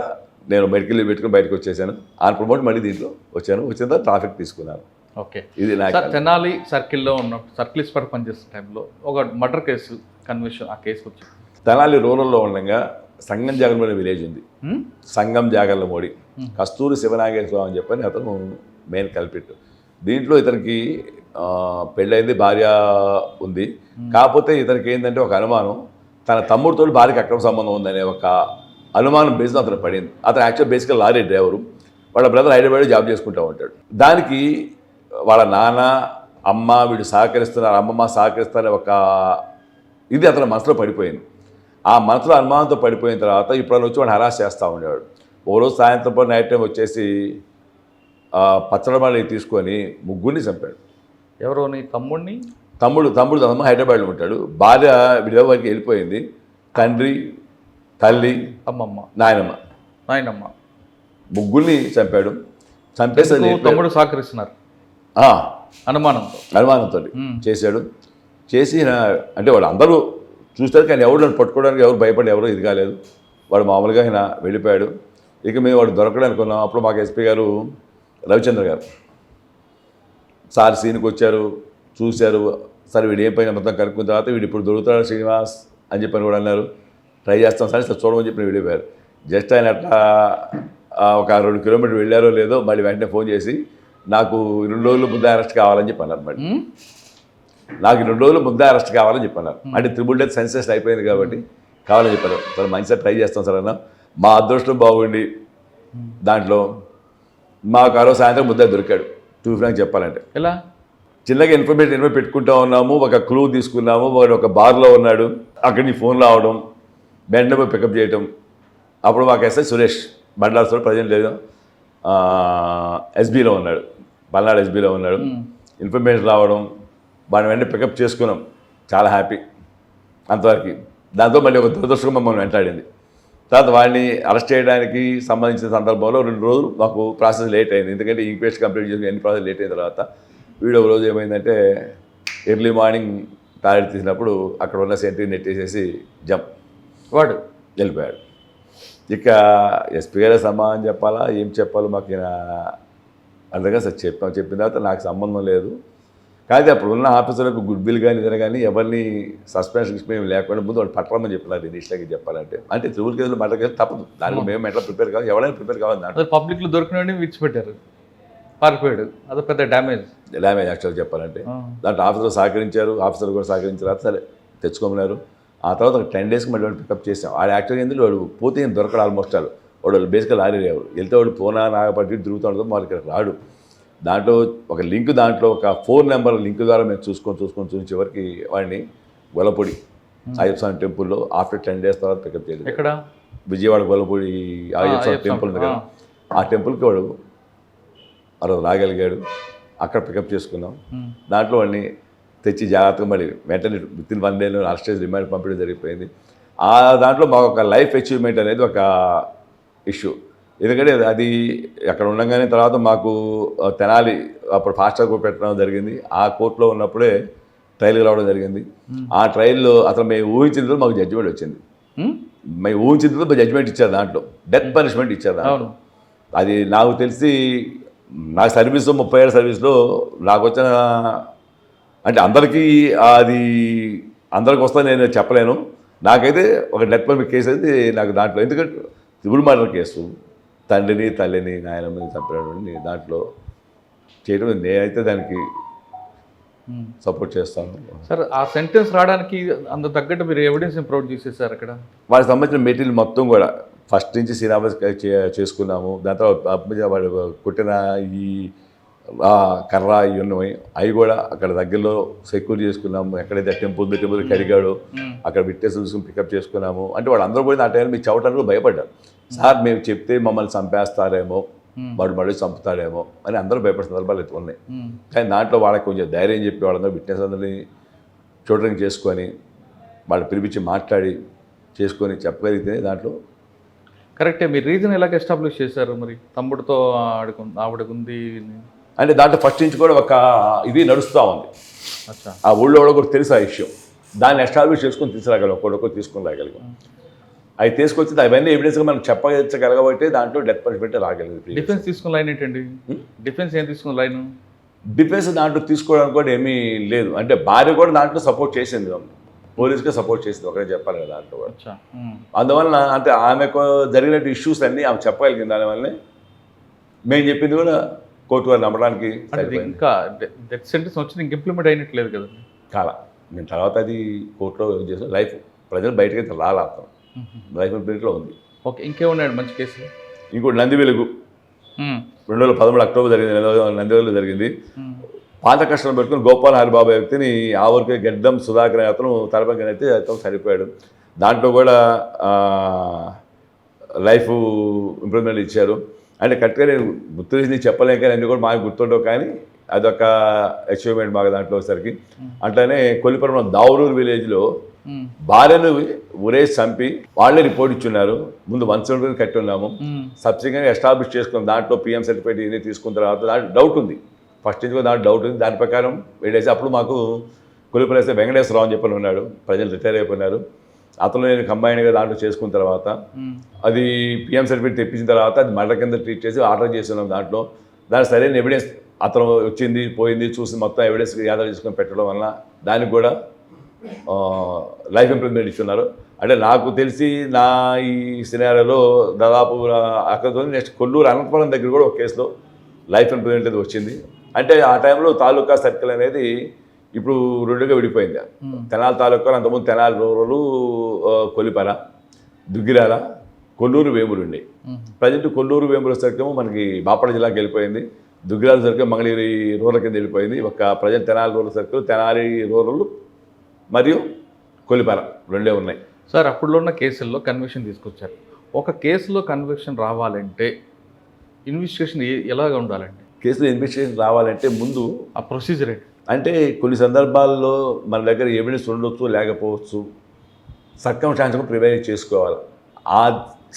నేను మెడికల్ లీవ్ పెట్టుకుని బయటకు వచ్చేసాను. ఆన్ ప్రమోట్ మళ్ళీ దీంట్లో వచ్చాను. వచ్చిన తర్వాత ట్రాఫిక్ తీసుకున్నాను. ఓకే, ఇది నా తెనాలి సర్కిల్లో ఉన్న సర్కిల్ ఇన్స్పెక్టర్ పనిచేసిన టైంలో ఒక మర్డర్ కేసు కన్విక్షన్, ఆ కేసు వచ్చి తెనాలి రూరల్లో ఉండగా సంగం జాగర్లమూడి విలేజ్ ఉంది. సంగం జాగర్లమూడి కస్తూరి శివనాగేశ్వర స్వామి అని చెప్పని అతను మెయిన్ కల్పిట్. దీంట్లో ఇతనికి పెళ్ళైంది, భార్య ఉంది. కాకపోతే ఇతనికి ఏంటంటే ఒక అనుమానం, తన తమ్ముడితో భార్యకి అక్రమ సంబంధం ఉందనే ఒక అనుమానం బేస్లో అతను పడింది. అతను యాక్చువల్ బేసిక్గా లారీ డ్రైవరు. వాళ్ళ బ్రదర్ హైదరాబాద్ జాబ్ చేసుకుంటూ ఉంటాడు. దానికి వాళ్ళ నాన్న అమ్మ వీడు సహకరిస్తున్నారు, అమ్మమ్మ సహకరిస్తారనే ఒక ఇది అతని మనసులో పడిపోయింది. ఆ మనసులో అనుమానంతో పడిపోయిన తర్వాత ఇప్పుడు వచ్చి వాడు హరాస్ చేస్తూ ఉండేవాడు. ఓ రోజు సాయంత్రం పూట నైట్ టైం వచ్చేసి పచ్చడమల్లి తీసుకొని 3 చంపాడు. ఎవరో నీ తమ్ముడిని? తమ్ముడు తమ్ముడు హైదరాబాద్లో ఉంటాడు. భార్య విడివ వరకు వెళ్ళిపోయింది. తండ్రి, తల్లి, అమ్మమ్మ, నాయనమ్మ 3 చంపాడు. చంపేసి తమ్ముడు సహకరిస్తున్నారు అనుమానంతో చేశాడు. చేసి అంటే వాళ్ళు అందరూ చూస్తారు, కానీ ఎవరు నన్ను పట్టుకోవడానికి ఎవరు భయపడి ఎవరు ఇది కాలేదు. వాడు మామూలుగా ఆయన వెళ్ళిపోయాడు. ఇక మేము వాడు దొరకడానికి ఉన్నాం. అప్పుడు మాకు ఎస్పీ గారు రవిచంద్ర గారు సార్ సీన్కి వచ్చారు, చూశారు. సరే వీడు ఏం పైన మొత్తం కనుక్కున్న తర్వాత వీడు ఇప్పుడు దొరుకుతాడు శ్రీనివాస్ అని చెప్పని కూడా అన్నారు. ట్రై చేస్తాం సరే సార్ చూడమని చెప్పి వెళ్ళిపోయారు. జస్ట్ ఆయన అట్లా ఒక 2 kilometers వెళ్ళారో లేదో మళ్ళీ వెంటనే ఫోన్ చేసి నాకు 2 రోజులు ముద్ద అరెస్ట్ కావాలని చెప్పి అన్నారు. మళ్ళీ నాకు 2 రోజులు ముద్ద అరెస్ట్ కావాలని చెప్పన్నారు. అంటే 3 days సెన్సెస్ అయిపోయింది కాబట్టి కావాలని చెప్పారు. సార్ మంచిగా ట్రై చేస్తాం సార్ అన్న. మా అదృష్టం బాగుండి దాంట్లో మాకు ఆ రోజు సాయంత్రం ముద్ద దొరికాడు. టూ ఫ్రాంక్ చెప్పాలంటే ఎలా చిన్నగా ఇన్ఫర్మేషన్ పెట్టుకుంటూ ఉన్నాము. ఒక క్లూ తీసుకున్నాము. వాడు ఒక బార్లో ఉన్నాడు. అక్కడి నుంచి ఫోన్ రావడం, వెంటనే పోయి పికప్ చేయటం. అప్పుడు మాకు ఎస్ఐ సురేష్ బండ్లార్స్లో ప్రజెంట్ లేదు, ఎస్బీలో ఉన్నాడు, పల్నాడు ఎస్బీలో ఉన్నాడు. ఇన్ఫర్మేషన్ రావడం, వాడిని వెంటనే పికప్ చేసుకున్నాం. చాలా హ్యాపీ అంతవరకు. దాంతో మళ్ళీ ఒక దురదృష్టం మమ్మల్ని వెంటాడింది. తర్వాత వాడిని అరెస్ట్ చేయడానికి సంబంధించిన సందర్భంలో 2 రోజులు మాకు ప్రాసెస్ లేట్ అయింది. ఎందుకంటే ఇంక్వెస్ట్ కంప్లీట్ చేసి ఎన్ని ప్రాసెస్ లేట్ అయిన తర్వాత వీడు ఒక రోజు ఏమైందంటే ఎర్లీ మార్నింగ్ టాయిలెట్ తీసినప్పుడు అక్కడ ఉన్న సెంట్రీ నెట్టేసేసి వాడు వెళ్ళిపోయాడు. ఇక ఎస్పీ గారే సమాధానం చెప్పాలా ఏం చెప్పాలో మాకు అందుగా సార్ చెప్పిన తర్వాత నాకు సంబంధం లేదు. కానీ అప్పుడు ఉన్న ఆఫీసర్లకు గుడ్ విల్ కానీ ఇదే కానీ ఎవరిని సస్పెన్షన్ మేము లేకుండా ముందు వాడు పట్టమని చెప్పినారు. ఇనిషియల్గా చెప్పాలంటే అంటే త్రిబుల్ కేసులు మటర్ కేసు తప్పదు. దానికి మేము ఎట్లా ప్రిపేర్ కావాలి, ఎవరైనా ప్రిపేర్ కావాలి. దాంట్లో పబ్లిక్లో దొరికిన విడిచిపెట్టారు. పారిపోయాడు, అది పెద్ద డ్యామేజ్. యాక్చువల్గా చెప్పాలంటే దాంట్లో ఆఫీసర్ సహకరించారు, ఆఫీసర్ కూడా సహకరించారు, సరే తెచ్చుకోమన్నారు. ఆ తర్వాత ఒక 10 daysకి మళ్ళీ వాడు పికప్ చేసాం. వాడు యాక్చువల్గా ఎందుకు వాడు పోతే ఏం దొరకడు ఆల్మోస్ట్ వాడు బేసిక్గా లారీ లేవు, వెళ్తే వాడు పూనా నాగపట్టి తిరుగుతూ ఉండదు, వాళ్ళు ఇక్కడ రాడు. దాంట్లో ఒక లింక్, దాంట్లో ఒక 4 నెంబర్ లింక్ ద్వారా మేము చూసుకొని చివరికి వాడిని గొల్లపూడి అయ్యప్ప స్వామి టెంపుల్లో ఆఫ్టర్ 10 days తర్వాత పికప్ చేయలేదు. ఎక్కడ? విజయవాడ గొల్లపూడి అయ్యప్ప స్వామి టెంపుల్ ఉంది కదా, ఆ టెంపుల్కి వాడు అలా రాగలిగాడు. అక్కడ పికప్ చేసుకున్నాం. దాంట్లో వాడిని తెచ్చి జాగ్రత్తగా మళ్ళీ వెంటనే with in 1 day last stage remand పంపించడం జరిగిపోయింది. ఆ దాంట్లో మాకు ఒక లైఫ్ అచీవ్మెంట్ అనేది ఒక ఇష్యూ. ఎందుకంటే అది అక్కడ ఉండగానే తర్వాత మాకు తెనాలి అప్పుడు ఫాస్ట్ కోర్ట్ పెట్టడం జరిగింది. ఆ కోర్టులో ఉన్నప్పుడే ట్రయల్కి రావడం జరిగింది. ఆ ట్రయల్లో అసలు మేము ఊహించిన మాకు జడ్జిమెంట్ వచ్చింది. మేము ఊహించిన జడ్జిమెంట్ ఇచ్చారు, దాంట్లో డెత్ పనిష్మెంట్ ఇచ్చారు. దాంట్లో అది నాకు తెలిసి నా సర్వీస్ 30 ఏళ్ళ సర్వీస్లో నాకు వచ్చిన, అంటే అందరికీ అది అందరికి వస్తా నేను చెప్పలేను. నాకైతే ఒక డెత్ పనిష్మెంట్ కేసు అయితే నాకు దాంట్లో, ఎందుకంటే త్రిపుల్ మర్డర్ కేసు, తండ్రిని తల్లిని నాయనమ్మని చంపినటువంటి దాంట్లో చేయడం నేనైతే దానికి సపోర్ట్ చేస్తాను. సార్ ఆ సెంటెన్స్ రావడానికి అంత తగ్గట్టు మీరు ఎవిడెన్స్ ప్రొవైడ్ చేసేసారు అక్కడ? వాడికి సంబంధించిన మెటీరియల్ మొత్తం కూడా ఫస్ట్ నుంచి సినాబస్ చేసుకున్నాము. దాని తర్వాత వాడు కొట్టిన ఈ కర్ర ఇవి ఉన్నాయి, అవి కూడా అక్కడ దగ్గరలో సెక్యూర్ చేసుకున్నాము. ఎక్కడైతే టెంపుల్ కడిగాడో అక్కడ విట్నెస్ చూసుకుని పికప్ చేసుకున్నాము. అంటే వాళ్ళు అందరూ కూడా ఆ టైంలో మీకు చవటానికి భయపడ్డారు. సార్ మేము చెప్తే మమ్మల్ని చంపేస్తారేమో, వాడు మళ్ళీ చంపుతాడేమో అని అందరూ భయపడే సందర్భాలు అయితే ఉన్నాయి. కానీ దాంట్లో వాళ్ళకి కొంచెం ధైర్యం చెప్పి వాళ్ళందరూ విట్నెస్ అందరినీ చూడడానికి చేసుకొని వాళ్ళు పిలిపించి మాట్లాడి చేసుకొని చెప్పగలిగితేనే దాంట్లో కరెక్టే. మీరు రీజన్ ఎలాగ ఎస్టాబ్లిష్ చేశారు మరి? తమ్ముడితో ఆవిడకుంది అంటే దాంట్లో ఫస్ట్ నుంచి కూడా ఒక ఇది నడుస్తూ ఉంది. ఆ ఊళ్ళో కూడా తెలుసు ఆ విషయం. దాన్ని ఎస్టాబ్లిష్ చేసుకొని తీసుకురాగలం, ఒక్కొక్కరు తీసుకొని రాగలిగాం. అవి తీసుకొచ్చి అవన్నీ ఎవిడెన్స్గా మనం చెప్పగలగబట్టి దాంట్లో డెత్ పనిష్మెంట్ రాగలిగింది. డిఫెన్స్ తీసుకున్న లైన్ ఏంటండి? డిఫెన్స్ ఏం తీసుకున్న లైన్? డిఫెన్స్ దాంట్లో తీసుకోవడానికి కూడా ఏమీ లేదు. అంటే భార్య కూడా దాంట్లో సపోర్ట్ చేసింది, పోలీస్గా సపోర్ట్ చేసింది, ఒకరే చెప్పాలి కదా దాంట్లో కూడా. అందువలన అంటే ఆమెకు జరిగిన ఇష్యూస్ అన్నీ ఆమె చెప్పగలిగింది. దానివల్లనే మేము చెప్పింది కూడా కోర్టు వారు నమ్మడానికి. ఇంకా డెత్ సెంటెన్స్ వచ్చింది, ఇంక ఇంప్లిమెంట్ అయినట్లేదు కదా? కాలా. నేను తర్వాత అది కోర్టులో చేసిన లైఫ్ ప్రజలు బయటకైతే రాలేస్తాం, లైఫ్ ఇంప్లిమెంట్లో ఉంది. ఓకే, ఇంకేమున్నాడు మంచి కేసులు? ఇంకోటి నంది వెలుగు 2013 అక్టోబర్ జరిగింది, నంది వెలుగు జరిగింది. పాత కష్టం పెట్టుకుని గోపాల్ హరిబాబు వ్యక్తిని ఆ ఊరికి గడ్డం సుధాకర్ అతను తలపంగా అయితే అతను చనిపోయాడు. దాంట్లో కూడా లైఫ్ ఇంప్రూవ్మెంట్ ఇచ్చారు. అంటే కరెక్ట్గా నేను గుర్తు చేసి చెప్పలేక కానీ అన్నీ కూడా మాకు గుర్తుండవు, కానీ అదొక అచీవ్మెంట్ మాకు దాంట్లో వచ్చేసరికి. అట్లానే కొల్లిపురం దావులూరు విలేజ్లో భార్యను ఊరేసి చంపి వాళ్ళే రిపోర్ట్ ఇచ్చున్నారు. ముందు 170 కట్టి ఉన్నాము, సబ్సిక్వెంట్గా ఎస్టాబ్లిష్ చేసుకున్నాం. దాంట్లో పిఎం సర్టిఫికేట్ ఇది తీసుకున్న తర్వాత దాంట్లో డౌట్ ఉంది, ఫస్ట్ నుంచి కూడా దాంట్లో డౌట్ ఉంది. దాని ప్రకారం వేడేసి అప్పుడు మాకు కొల్లిపురం వెంకటేశ్వరరావు అని చెప్పని ఉన్నాడు, ప్రజలు రిటైర్ అయిపోయినారు. అతను నేను కంబైన్గా దాంట్లో చేసుకున్న తర్వాత అది పిఎం సర్టిఫికేట్ తెప్పించిన తర్వాత అది మర్డర్ కింద ట్రీట్ చేసి ఆర్డర్ చేస్తున్నాం. దాని సరైన ఎవిడెన్స్ అతను వచ్చింది పోయింది చూసి మొత్తం ఎవిడెన్స్ యాదవ్ చేసుకొని పెట్టడం వలన దానికి కూడా లైఫ్ ఇంప్రూవ్మెంట్ ఇస్తున్నారు. అంటే నాకు తెలిసి నా ఈ సినారియోలో దాదాపు అక్కడ నెక్స్ట్ కొల్లూరు అనంతపురం దగ్గర కూడా ఒక కేసులో లైఫ్ ఇంప్రూవ్మెంట్ అనేది వచ్చింది. అంటే ఆ టైంలో తాలూకా సర్కిల్ అనేది ఇప్పుడు 2గా విడిపోయింది. తెనాలి తాలూకాలు అంతకుముందు తెనాలి రూరలు, కొల్లిపర, దుగ్గిరాల, కొల్లూరు, వేమూరు ఉండే. ప్రజెంట్ కొల్లూరు వేమూరు సర్కిల్ మనకి బాపట్ల జిల్లాకి వెళ్ళిపోయింది. దుగ్గిరాల సర్కిల్ మంగళగిరి రూరల్ కింద వెళ్ళిపోయింది. ఒక present Tenali rural circle, Tenali rural మరియు కొల్లిపర 2 ఉన్నాయి. సార్ అప్పుడులో ఉన్న కేసుల్లో కన్విక్షన్ తీసుకొచ్చారు. ఒక కేసులో కన్విక్షన్ రావాలంటే ఇన్వెస్టిగేషన్ ఎలాగ ఉండాలండి? కేసులో ఇన్వెస్టిగేషన్ రావాలంటే ముందు ఆ ప్రొసీజర్ ఏంటి? అంటే కొన్ని సందర్భాల్లో మన దగ్గర ఎవిడెన్స్ ఉండొచ్చు, లేకపోవచ్చు, సర్కమ్స్టాన్స్గా ప్రివైల్ చేసుకోవాలి. ఆ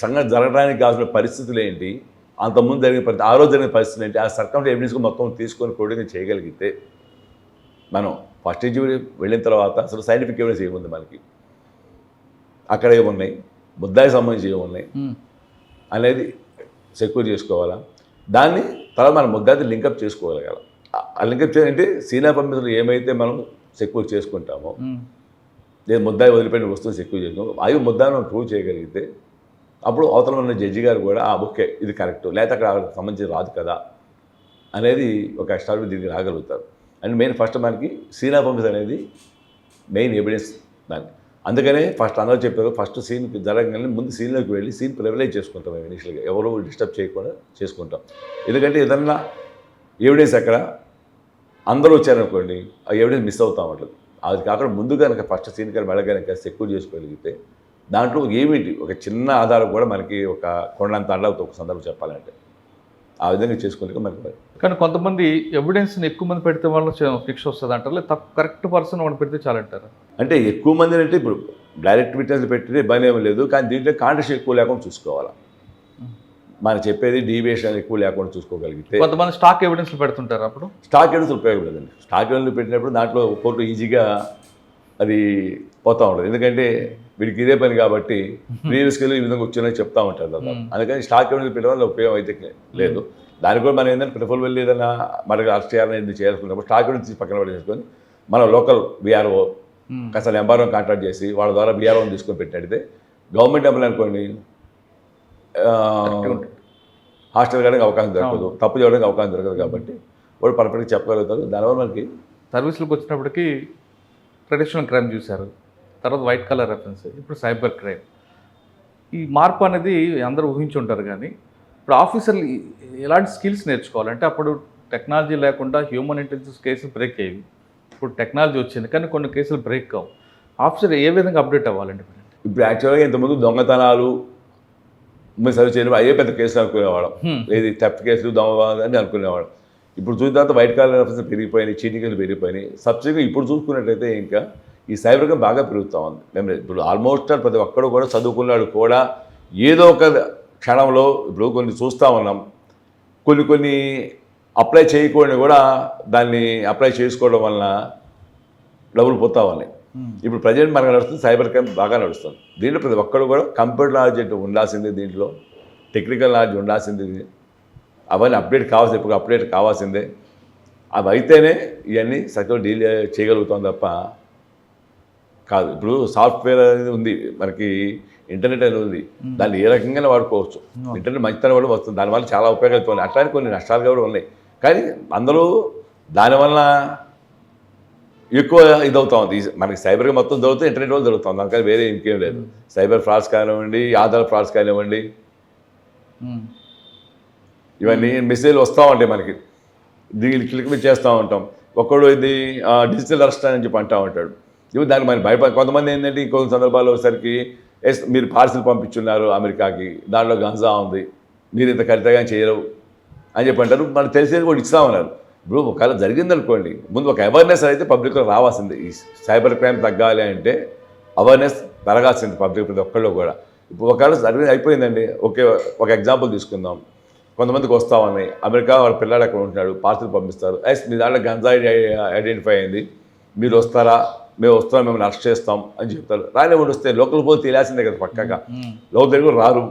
సంఘటన జరగడానికి కావాల్సిన పరిస్థితులు ఏంటి, అంతకుముందు జరిగిన ఆ రోజు జరిగిన పరిస్థితులు ఏంటి, ఆ సర్కమ్స్టాన్స్ ఎవిడెన్స్గా మొత్తం తీసుకొని కోడింగ్ చేయగలిగితే మనం ఫస్ట్ నుంచి వెళ్ళిన తర్వాత అసలు సైంటిఫిక్ ఎవిడెన్స్ ఏముంది మనకి, అక్కడ ఏమున్నాయి, ముద్దాయికి సంబంధించి ఏమున్నాయి అనేది సెక్యూర్ చేసుకోవాలా. దాన్ని తర్వాత మనం ముద్దాయితో లింకప్ చేసుకోగలగాలి. ఆ లింకప్ చేయాలంటే సీనియర్ పంపిణీలు ఏమైతే మనం సెక్యూర్ చేసుకుంటామో, నేను ముద్దాయి వదిలిపెట్టిన వస్తువుని సెక్యూర్ చేసుకుంటాం, అవి ముద్దాయి మనం ప్రూవ్ చేయగలిగితే అప్పుడు అవతల ఉన్న జడ్జి గారు కూడా ఓకే ఇది కరెక్ట్, లేకపోతే అక్కడ సంబంధించి రాదు కదా అనేది ఒక ఎస్టాబ్లిష్ దీనికి రాగలుగుతారు. అండ్ మెయిన్ ఫస్ట్ మనకి సీన్ ఆఫ్ ఆఫీస్ అనేది మెయిన్ ఎవిడెన్స్ దాన్ని. అందుకనే ఫస్ట్ అందరూ చెప్పారు, ఫస్ట్ సీన్కి జరగగానే ముందు సీన్లోకి వెళ్ళి సీన్ ప్రివిలేజ్ చేసుకుంటాం మేము ఇనిషియల్గా, ఎవరు డిస్టర్బ్ చేయకుండా చేసుకుంటాం. ఎందుకంటే ఏదన్నా ఎవిడెన్స్ అక్కడ అందరూ వచ్చారనుకోండి, ఆ ఎవిడెన్స్ మిస్ అవుతాం అట్లా. అది కాకుండా ముందు కనుక ఫస్ట్ సీన్ కానీ వెళ్ళగానే సెక్యూర్ చేసుకోగలిగితే దాంట్లో ఏమిటి ఒక చిన్న ఆధారం కూడా మనకి ఒక కొండంత అండవుతుంది ఒక సందర్భం చెప్పాలంటే. ఆ విధంగా చేసుకుంటే మనకి. కానీ కొంతమంది ఎవిడెన్స్ని ఎక్కువ మంది పెడితే వల్ల శిక్ష వస్తుంది అంటారు, లేదా కరెక్ట్ పర్సన్ వాడిని పెడితే చాలంటారు. అంటే ఎక్కువ మంది అంటే ఇప్పుడు డైరెక్ట్ విట్నెస్లు పెట్టితే ఇబ్బంది ఏమీ లేదు, కానీ దీంట్లో కాంట్రడిక్షన్ ఎక్కువ లేకుండా చూసుకోవాలి. మనం చెప్పేది డీవియేషన్ ఎక్కువ లేకుండా చూసుకోగలిగితే. కొంతమంది స్టాక్ ఎవిడెన్స్లు పెడుతుంటారు, అప్పుడు స్టాక్ ఎవిడెన్స్ ఉపయోగపడదండి. స్టాక్ ఎవిడెన్స్ పెట్టినప్పుడు దాంట్లో కోర్టు ఈజీగా అది పోతూ ఉంటుంది. ఎందుకంటే వీడికి ఇదే పని కాబట్టి ప్రీవియస్గా ఈ విధంగా వచ్చిందని చెప్తా ఉంటారు కదా. అందుకని స్టాక్ ఎవిడెన్స్ పెట్టడం వల్ల ఉపయోగం అయితే లేదు. దానికి కూడా మనం ఏంటంటే ప్రిఫర్ వెళ్ళి ఏదైనా మనకి అరెస్ట్ చేయాలని చేయాలనుకున్నప్పుడు స్టాక్ ఎవిడెన్స్ పక్కన పడేసుకొని మనం లోకల్ బీఆర్ఓ కాస్త ఎంఆర్ఓ కాంటాక్ట్ చేసి వాళ్ళ ద్వారా బీఆర్ఓని తీసుకొని పెట్టినట్టయితే గవర్నమెంట్ ఎంప్లాయ్ అనుకోండి హాస్టల్ కావడానికి అవకాశం దొరకదు, తప్పు చేయడానికి అవకాశం దొరకదు. కాబట్టి వాడు పర్ఫెక్ట్గా చెప్పగలుగుతారు. దానివల్ల మనకి సర్వీస్లోకి వచ్చినప్పటికీ ట్రెడిషనల్ క్రైమ్ చూశారు, తర్వాత వైట్ కలర్ రెఫరెన్స్, ఇప్పుడు సైబర్ క్రైమ్. ఈ మార్పు అనేది అందరూ ఊహించి ఉంటారు. కానీ ఇప్పుడు ఆఫీసర్లు ఎలాంటి స్కిల్స్ నేర్చుకోవాలంటే, అప్పుడు టెక్నాలజీ లేకుండా హ్యూమన్ ఇంటెలిజెన్స్ కేసులు బ్రేక్ అయ్యేవి, ఇప్పుడు టెక్నాలజీ వచ్చింది కానీ కొన్ని కేసులు బ్రేక్ కావు. ఆఫీసర్ ఏ విధంగా అప్డేట్ అవ్వాలండి? ఇప్పుడు యాక్చువల్గా ఇంతకుముందు దొంగతనాలు మీరు సర్వ్ చేయడం అయ్యే పెద్ద కేసులు అనుకునేవాళ్ళం, ఏది థెఫ్ట్ కేసులు దొంగ అని అనుకునేవాళ్ళం. ఇప్పుడు చూసిన తర్వాత వైట్ కాలర్ ఆఫీసర్ పెరిగిపోయినాయి, చీటింగ్ కేసులు పెరిగిపోయినాయి. సబ్సిడీగా ఇప్పుడు చూసుకున్నట్టయితే ఇంకా ఈ సైబర్ క్రైమ్ బాగా పెరుగుతూ ఉంది. ఇప్పుడు ఆల్మోస్ట్ ప్రతి ఒక్కడు కూడా చదువుకున్నాడు కూడా ఏదో ఒక క్షణంలో ఇప్పుడు కొన్ని చూస్తూ ఉన్నాం, కొన్ని అప్లై చేయకూడని కూడా దాన్ని అప్లై చేసుకోవడం వలన డబ్బులు పోతా ఉన్నాయి. ఇప్పుడు ప్రజెంట్ మనకు నడుస్తుంది సైబర్ క్రైమ్ బాగా నడుస్తుంది. దీంట్లో ప్రతి ఒక్కరు కూడా కంప్యూటర్ నాలెడ్జ్ అంటే ఉండాల్సిందే, దీంట్లో టెక్నికల్ నాలెడ్జ్ ఉండాల్సిందే, అవన్నీ అప్డేట్ కావాల్సింది, ఇప్పుడు అప్డేట్ కావాల్సిందే. అవి అయితేనే ఇవన్నీ సరిగ్గా డీల్ చేయగలుగుతాం తప్ప కాదు. ఇప్పుడు సాఫ్ట్వేర్ అనేది ఉంది మనకి, ఇంటర్నెట్ అనేది ఉంది, దాన్ని ఏ రకంగానే వాడుకోవచ్చు. ఇంటర్నెట్ మంచితనం కూడా వస్తుంది, దానివల్ల చాలా ఉపయోగాలు ఉన్నాయి, అట్లానే కొన్ని నష్టాలు కూడా ఉన్నాయి. కానీ అందరూ దానివల్ల ఎక్కువ ఇదవుతా ఉంది. మనకి సైబర్గా మొత్తం జరుగుతుంది, ఇంటర్నెట్ వల్ల జరుగుతుంది, దానికని వేరే ఇంకేం లేదు. సైబర్ ఫ్రాడ్స్ కానివ్వండి, ఆధార్ ఫ్రాడ్స్ కానివ్వండి, ఇవన్నీ మెసేజ్లు వస్తూ ఉంటాయి మనకి, దీనికి క్లిక్ మీద చేస్తూ ఉంటాం. ఒక్కడు ఇది డిజిటల్ అరెస్ట్ అని చెప్పి అంటూ ఉంటాడు. ఇవి దాన్ని మనం భయపడ, కొంతమంది ఏంటంటే ఇంకొన్ని సందర్భాల్లో వచ్చేసరికి మీరు పార్సిల్ పంపించున్నారు అమెరికాకి, దాంట్లో గంజా ఉంది, మీరు ఇంత ఖరీదుగా చేయరు అని చెప్పి అంటారు. మనకు తెలిసేది కూడా ఇస్తామన్నారు. ఇప్పుడు ఒకవేళ జరిగిందనుకోండి, ముందు ఒక అవేర్నెస్ అయితే పబ్లిక్లో రావాల్సింది. ఈ సైబర్ క్రైమ్ తగ్గాలి అంటే అవేర్నెస్ పెరగాల్సింది పబ్లిక్ ప్రతి ఒక్కళ్ళు కూడా. ఇప్పుడు ఒకవేళ జరిగింది అయిపోయిందండి, ఒక ఎగ్జాంపుల్ తీసుకుందాం. కొంతమందికి వస్తూ ఉన్నాయి, అమెరికా వాళ్ళ పిల్లాడు అక్కడ ఉంటున్నాడు, పార్సిల్ పంపిస్తారు, మీ దాంట్లో గంజా ఐడెంటిఫై అయింది, మీరు వస్తారా, మేము వస్తాం, మేము అరెస్ట్ చేస్తాం అని చెప్తారు. రాని వాడు వస్తే లోకల్ పోతే తెలియాల్సిందే కదా పక్కగా, లోకల్ దగ్గర రారు.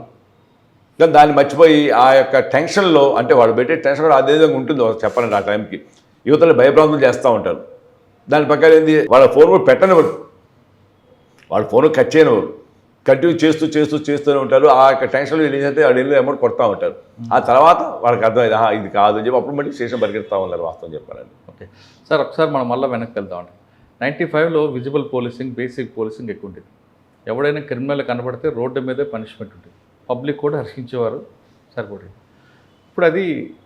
కానీ దాన్ని మర్చిపోయి ఆ యొక్క టెన్షన్లో, అంటే వాడు పెట్టే టెన్షన్ కూడా అదే విధంగా ఉంటుంది చెప్పాలంటే. ఆ టైంకి యువతలు భయభ్రాంతులు చేస్తూ ఉంటారు. దాని పక్కన ఏంది, వాళ్ళ ఫోన్ కూడా పెట్టనివ్వరు, వాళ్ళ ఫోన్ కట్ చేయనివ్వరు, కంటిన్యూ చేస్తూనే ఉంటారు. ఆ యొక్క టెన్షన్లో వెళ్ళితే వాడు వెళ్ళి అమౌంట్ కొడతా ఉంటారు. ఆ తర్వాత వాళ్ళకి అర్థమైంది ఇది కాదు అని చెప్పి అప్పుడు మళ్ళీ స్టేషన్ పరిగెత్తా ఉన్నారు వాస్తవం చెప్పాలండి. ఓకే సార్, ఒకసారి మనం మళ్ళీ వెనక్కి వెళ్దామండి. 95లో విజిబుల్ పోలీసింగ్, బేసిక్ పోలీసింగ్ ఎక్కువ ఉండేది. ఎవడైనా క్రిమినల్ కనబడితే రోడ్డు మీదే పనిష్మెంట్ ఉంటుంది, పబ్లిక్ కూడా హర్షించేవారు, సరిపోతుంది. ఇప్పుడు అది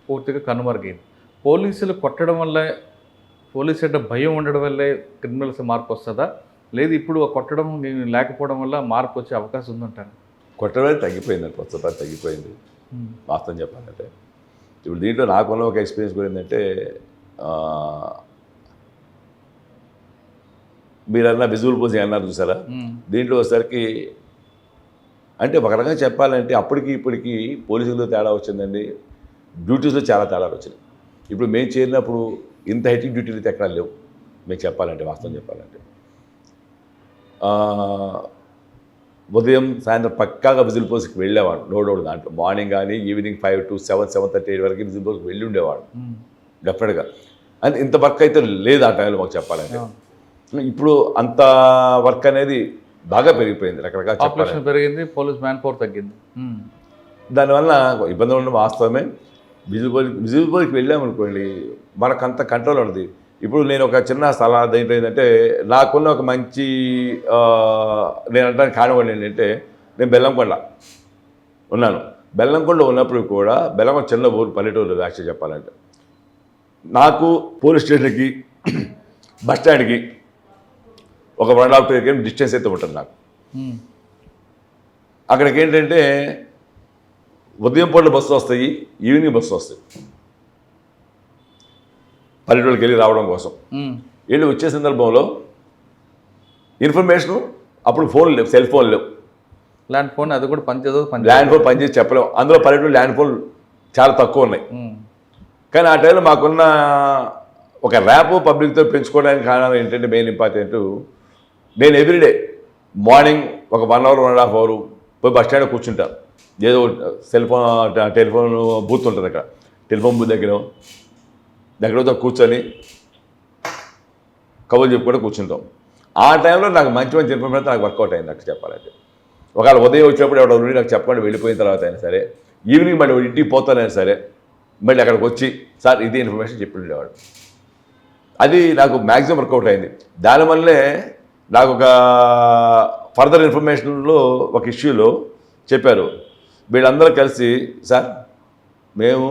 పూర్తిగా కనుమరుగైంది. పోలీసులు కొట్టడం వల్ల, పోలీసు అంటే భయం ఉండడం వల్లే క్రిమినల్స్ మార్పు వస్తుందా, లేదు ఇప్పుడు కొట్టడం లేకపోవడం వల్ల మార్పు వచ్చే అవకాశం ఉందంటారు? కొట్టడం తగ్గిపోయిందండి, కొత్తసారి తగ్గిపోయింది వాస్తవం చెప్పాలంటే. ఇప్పుడు దీంట్లో నాకున్న ఒక ఎక్స్పీరియన్స్ కూడా ఏంటంటే, మీరన్నా విజువల్ పోసింగ్ అన్నారు చూసారా, దీంట్లో వచ్చేసరికి అంటే ఒక రకంగా చెప్పాలంటే అప్పటికి ఇప్పటికీ పోలీసులతో తేడా వచ్చిందండి, డ్యూటీస్లో చాలా తేడాలు వచ్చినాయి. ఇప్పుడు మేము చేరినప్పుడు ఇంత హెటిక్ డ్యూటీలు అయితే ఎక్కడా లేవు మేము చెప్పాలంటే, వాస్తవం చెప్పాలంటే. ఉదయం సాయంత్రం పక్కాగా విజిల్ పోస్ట్కి వెళ్ళేవాడు, నోడోడు దాంట్లో మార్నింగ్ కానీ ఈవినింగ్ 5 to 7, 7:30 వరకు విజిల్ పోస్ట్కి వెళ్ళి ఉండేవాడు డెఫినెట్గా. అండ్ ఇంత వర్క్ అయితే లేదు ఆ టైంలో మాకు చెప్పాలంటే. ఇప్పుడు అంత వర్క్ అనేది బాగా పెరిగిపోయింది, రకరకాల పెరిగింది, పోలీస్ మ్యాన్ పవర్ తగ్గింది. దానివల్ల ఇబ్బందులు ఉండడం వాస్తవమే. విజిబుల్కి వెళ్ళామనుకోండి మనకంత కంట్రోల్ ఉంటుంది. ఇప్పుడు నేను ఒక చిన్న సలహా దేంట్లో ఏంటంటే నాకున్న ఒక మంచి నేను అంటాను కానివ్వండి ఏంటంటే నేను బెల్లంకొండ ఉన్నాను. బెల్లంకొండ ఉన్నప్పుడు కూడా బెల్లంకొండ చిన్న ఊరు పల్లెటూరు యాక్చువల్ చెప్పాలంటే నాకు పోలీస్ స్టేషన్కి బస్ స్టాండ్కి ఒక 1.5 km డిస్టెన్స్ అయితే ఉంటుంది నాకు. అక్కడికి ఏంటంటే ఉదయం పూట బస్సులు వస్తాయి, ఈవినింగ్ బస్సులు వస్తాయి పల్లెటూళ్ళకి వెళ్ళి రావడం కోసం. వెళ్ళి వచ్చే సందర్భంలో ఇన్ఫర్మేషను అప్పుడు ఫోన్ లేవు, సెల్ ఫోన్ లేవు. ల్యాండ్ ఫోన్ అది కూడా పనిచేయదు. ల్యాండ్ ఫోన్ పనిచేసి చెప్పలేము. అందులో పల్లెటూరు ల్యాండ్ ఫోన్ చాలా తక్కువ ఉన్నాయి. కానీ ఆ టైంలో మాకున్న ఒక ర్యాప్ పబ్లిక్తో పెంచుకోవడానికి కారణం ఏంటంటే మెయిన్ ఇంపార్టెంట్, నేను ఎవ్రీడే మార్నింగ్ ఒక 1 hour 1.5 hour పోయి బస్ స్టాండ్ కూర్చుంటాను. ఏదో సెల్ ఫోన్ టెలిఫోన్ బూత్ ఉంటుంది అక్కడ, టెలిఫోన్ బూత్ దగ్గర కూర్చొని కబుర్లు చెప్పుకుంటూ కూర్చుంటాం. ఆ టైంలో నాకు మంచి ఇన్ఫర్మేషన్ నాకు వర్కౌట్ అయింది నాకు చెప్పాలంటే. ఒకవేళ ఉదయం వచ్చినప్పుడు ఎవడో నుండి నాకు చెప్పకుండా వెళ్ళిపోయిన తర్వాత అయినా సరే, ఈవినింగ్ మళ్ళీ ఇంటికి పోతానైనా సరే మళ్ళీ అక్కడికి వచ్చి సార్ ఇది ఇన్ఫర్మేషన్ చెప్పి ఉండేవాడు. అది నాకు మ్యాక్సిమం వర్కౌట్ అయింది. దానివల్లే నాకు ఒక ఫర్దర్ ఇన్ఫర్మేషన్లో ఒక ఇష్యూలో చెప్పారు, వీళ్ళందరూ కలిసి సార్ మేము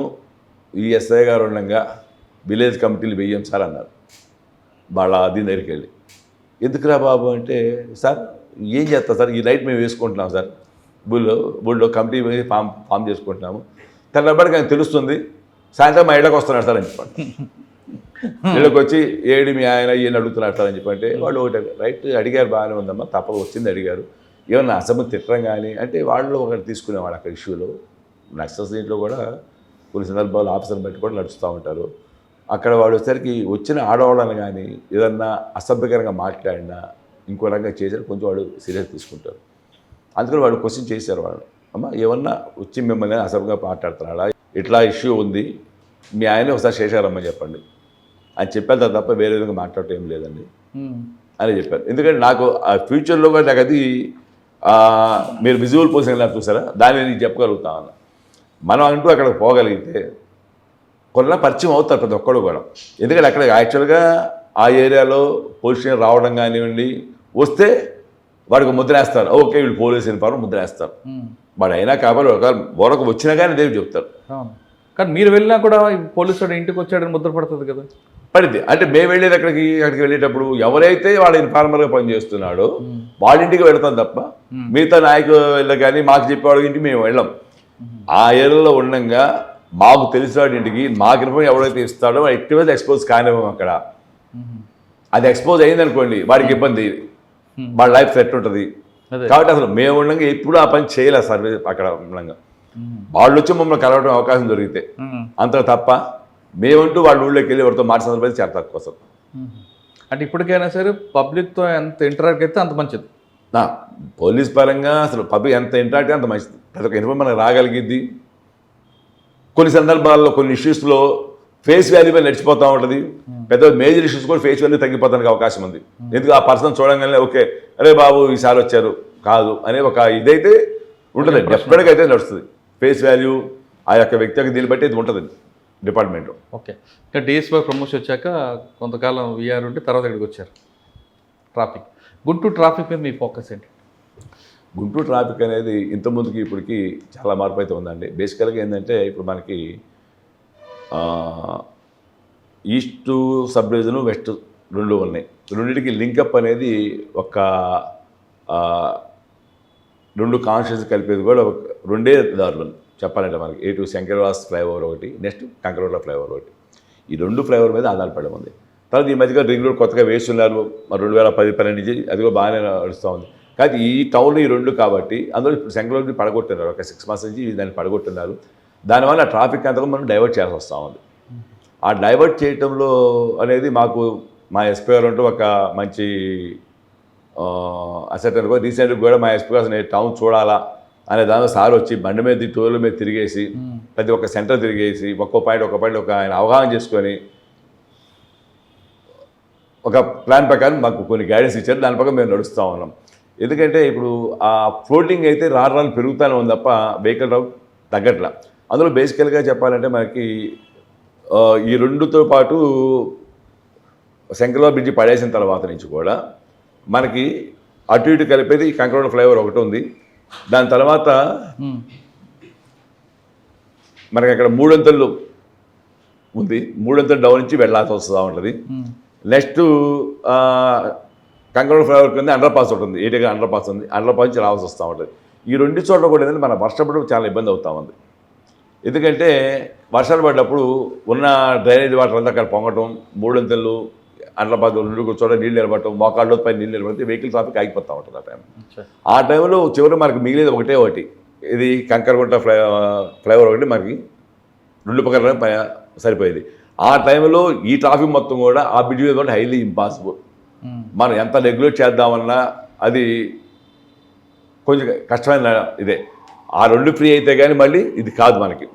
ఈ ఎస్ఐ గారు ఉండగా విలేజ్ కమిటీలు వెయ్యం సార్ అన్నారు. వాళ్ళ దీని దగ్గరికి వెళ్ళి ఎందుకురా బాబు అంటే, సార్ ఏం చేస్తాం సార్, ఈ నైట్ మేము వేసుకుంటున్నాం సార్, బుల్లో కమిటీ ఫామ్ చేసుకుంటున్నాము, తెల్లబడికి ఆయన తెలుస్తుంది, సాయంత్రం మా ఇళ్ళకి వస్తున్నాడు సార్ అని చెప్పండి. ఇళ్ళకి వచ్చి ఏడు మీ ఆయన ఈయన అడుగుతున్నాడు సార్ అని చెప్పంటే వాళ్ళు ఒకటి రైట్ అడిగారు, బాగానే ఉందమ్మా, తప్పదు వచ్చింది అడిగారు, ఏమన్నా అసెంబ్లీ తిట్టడం కానీ అంటే వాళ్ళు ఒకటి తీసుకునేవాళ్ళు అక్కడ ఇష్యూలో. నక్సల్స్ దీంట్లో కూడా కొన్ని సందర్భాలు ఆఫీసర్ బట్టి కూడా నడుస్తూ ఉంటారు. అక్కడ వాడు వచ్చేసరికి వచ్చిన ఆడవాళ్ళని కానీ ఏదన్నా అసభ్యకరంగా మాట్లాడినా ఇంకో రకంగా చేశారు, కొంచెం వాడు సీరియస్ తీసుకుంటారు. అందుకని వాడు క్వశ్చన్ చేశారు వాళ్ళు, అమ్మ ఏమన్నా వచ్చి మిమ్మల్ని అసభ్యంగా మాట్లాడుతున్నాడా, ఇట్లా ఇష్యూ ఉంది, మీ ఆయన ఒకసారి చేశారమ్మని చెప్పండి అని చెప్పారు తప్ప వేరే విధంగా మాట్లాడటం ఏం లేదండి అని చెప్పారు. ఎందుకంటే నాకు ఆ ఫ్యూచర్లో కూడా నాకు అది మీరు విజువల్ పోసింగ్ నాకు చూసారా, దాన్ని నేను చెప్పగలుగుతాను. మనం అంటూ అక్కడికి పోగలిగితే కొన్న పరిచయం అవుతారు ప్రతి ఒక్కడు కూడా. ఎందుకంటే అక్కడ యాక్చువల్గా ఆ ఏరియాలో పోలీస్ స్టేషన్ రావడం కానివ్వండి, వస్తే వాడికి ముద్ర వేస్తారు, ఓకే వీళ్ళు పోలీస్ యూనిఫార్మ్ ముద్ర వేస్తారు. వాడు అయినా కాబట్టి ఒకరికి వచ్చినా కానీ దేవి చెప్తారు. కానీ మీరు వెళ్ళినా కూడా పోలీసు వాడు ఇంటికి వచ్చాడని ముద్ర పడుతుంది కదా. పడింది అంటే మేము వెళ్ళేది అక్కడికి వెళ్ళేటప్పుడు ఎవరైతే వాడు ఇన్ఫార్మర్గా పనిచేస్తున్నాడో వాళ్ళ ఇంటికి వెళ్తాం తప్ప మిగతా నాయకులు కానీ మాకు చెప్పేవాడు ఇంటికి మేము వెళ్ళాం. ఆ ఏరియాలో ఉండగా మాకు తెలిసిన వాడి ఇంటికి మాకు ఇన్ఫర్మేషన్ ఎవరైతే ఇస్తాడో ఎక్కువ ఎక్స్పోజ్ కానివ్వం. అక్కడ అది ఎక్స్పోజ్ అయిందనుకోండి వాడికి ఇబ్బంది, వాళ్ళ లైఫ్ సెట్ ఉంటుంది. కాబట్టి అసలు మేము ఉండగా ఎప్పుడు ఆ పని చేయలేదు సర్వీస్ అక్కడ ఉండగా. వాళ్ళు వచ్చి మమ్మల్ని కలవడం అవకాశం దొరికితే అంత తప్ప మేమంటూ వాళ్ళ ఊళ్ళోకి వెళ్ళి ఎవరితో మాట సందర్భం చాలా తక్కువ అసలు. అంటే ఇప్పటికైనా సరే పబ్లిక్తో ఎంత ఇంటరాక్ట్ అయితే అంత మంచిది. పోలీస్ పరంగా అసలు పబ్లిక్ ఎంత ఇంటరాక్ట్ అంత మంచిది. ప్రతి ఒక్క ఇన్ఫర్మేషన్ మనకు రాగలిగిద్ది. కొన్ని సందర్భాల్లో కొన్ని ఇష్యూస్లో ఫేస్ వాల్యూ మీద నడిచిపోతూ ఉంటుంది. పెద్ద మేజర్ ఇష్యూస్ కూడా ఫేస్ వాల్యూ తగ్గిపోతానికి అవకాశం ఉంది. ఎందుకు ఆ పర్సన్ చూడంగానే ఓకే అరే బాబు ఈసారి వచ్చారు కాదు అనే ఒక ఇదైతే ఉంటుంది, డెఫినెట్గా అయితే నడుస్తుంది. ఫేస్ వాల్యూ ఆ యొక్క వ్యక్తి యొక్క దీన్ని బట్టి ఇది ఉంటుంది డిపార్ట్మెంట్లో. ఓకే, ఇంకా డిఎస్పీ ప్రమోషన్ వచ్చాక కొంతకాలం వీఆర్ ఉంటే తర్వాత ఇక్కడికి వచ్చారు. ట్రాఫిక్, గుంటూరు ట్రాఫిక్ మీద మీ ఫోకస్ ఏంటి? గుంటూరు ట్రాఫిక్ అనేది ఇంతకుముందుకి ఇప్పటికి చాలా మార్పు అయితే ఉందండి. బేసికల్గా ఏంటంటే ఇప్పుడు మనకి ఈస్ట్ సబ్ డివిజను వెస్ట్ రెండు ఉన్నాయి. రెండింటికి లింకప్ అనేది ఒక రెండు కాన్స్టిట్యూన్సీ కలిపేది కూడా రెండే దారులు చెప్పాలంటే మనకి. ఏటు శంకరవాస్ ఫ్లైఓవర్ ఒకటి, నెక్స్ట్ కంకరోడ్ల ఫ్లైఓవర్ ఒకటి. ఈ రెండు ఫ్లైఓవర్ మీద ఆధారపడి ఉంది. తర్వాత ఈ మధ్యగా రింగ్ రోడ్ కొత్తగా వేస్తున్నారు 2010-12 నుంచి, అది కూడా బాగానే నడుస్తూ ఉంది. కానీ ఈ టౌన్లో ఈ రెండు కాబట్టి అందులో ఇప్పుడు శంకరోడ్ని పడగొట్టున్నారు. ఒక 6 months నుంచి దాన్ని పడగొట్టున్నారు. దానివల్ల ట్రాఫిక్ అంతా మనం డైవర్ట్ చేయాల్సి వస్తూ ఉంది. ఆ డైవర్ట్ చేయటంలో అనేది మాకు మా ఎస్పీ గారు అంటూ ఒక మంచి అసెట్ అనుకో. రీసెంట్గా కూడా మా ఎస్పీ గారు నేను టౌన్ చూడాలా అనే దానిలో సార్ వచ్చి బండి మీద టూర్ల మీద తిరిగేసి ప్రతి ఒక్క సెంటర్ తిరిగేసి ఒక్కో పాయింట్ ఒక ఆయన అవగాహన చేసుకొని ఒక ప్లాన్ ప్రకారం మాకు కొన్ని గైడెన్స్ ఇచ్చారు. దాని ప్రకారం మేము నడుస్తూ ఉన్నాం. ఎందుకంటే ఇప్పుడు ఆ ఫ్లోటింగ్ అయితే రాను పెరుగుతూనే ఉంది తప్ప వెహికల్ రౌట్ తగ్గట్లా. అందులో బేసికల్గా చెప్పాలంటే మనకి ఈ రెండుతో పాటు శంకరరావు బ్రిడ్జి పడేసిన తర్వాత నుంచి కూడా మనకి అటు ఇటు కలిపేది కంకరోడ్ ఫ్లైఓవర్ ఒకటి ఉంది. దాని తర్వాత మనకి అక్కడ మూడొంతులు ఉంది, మూడొంతులు డౌన్ నుంచి వెళ్ళాల్సి వస్తూ ఉంటుంది. నెక్స్ట్ కంకరోడ్ ఫ్లైఓవర్ కింద అండర్ పాస్ ఉంటుంది, ఏటీగా అండర్ పాస్ ఉంది, అండర్ పాస్ నుంచి రావాల్సి వస్తూ ఉంటుంది. ఈ రెండు చోట్ల కూడా ఏంటంటే మన వర్షపడడం చాలా ఇబ్బంది అవుతూ ఉంది. ఎందుకంటే వర్షాలు పడ్డప్పుడు ఉన్న డ్రైనేజ్ వాటర్ అంతా అక్కడ పొంగటం, మూడొంతులు అండర్ పాస్ రెండు చోట్ల నీళ్ళు నిలబడటం, మోకాళ్ళ పై నీళ్ళు నిలబడితే వెహికల్ ట్రాఫిక్ ఆగిపోతూ ఉంటుంది ఆ టైం. ఆ టైంలో చివరి మనకి మిగిలేదు ఒకటి, ఇది కంకరగుంట ఫ్లైఓవర్ ఒకటి మనకి రెండు పక్కన సరిపోయేది. ఆ టైంలో ఈ ట్రాఫిక్ మొత్తం కూడా ఆ బ్రిడ్జ్ మీద కూడా హైలీ ఇంపాసిబుల్. మనం ఎంత రెగ్యులేట్ చేద్దామన్నా అది కొంచెం కష్టమైన ఇదే. ఆ రెండు ఫ్రీ అయితే కానీ మళ్ళీ ఇది కాదు మనకి.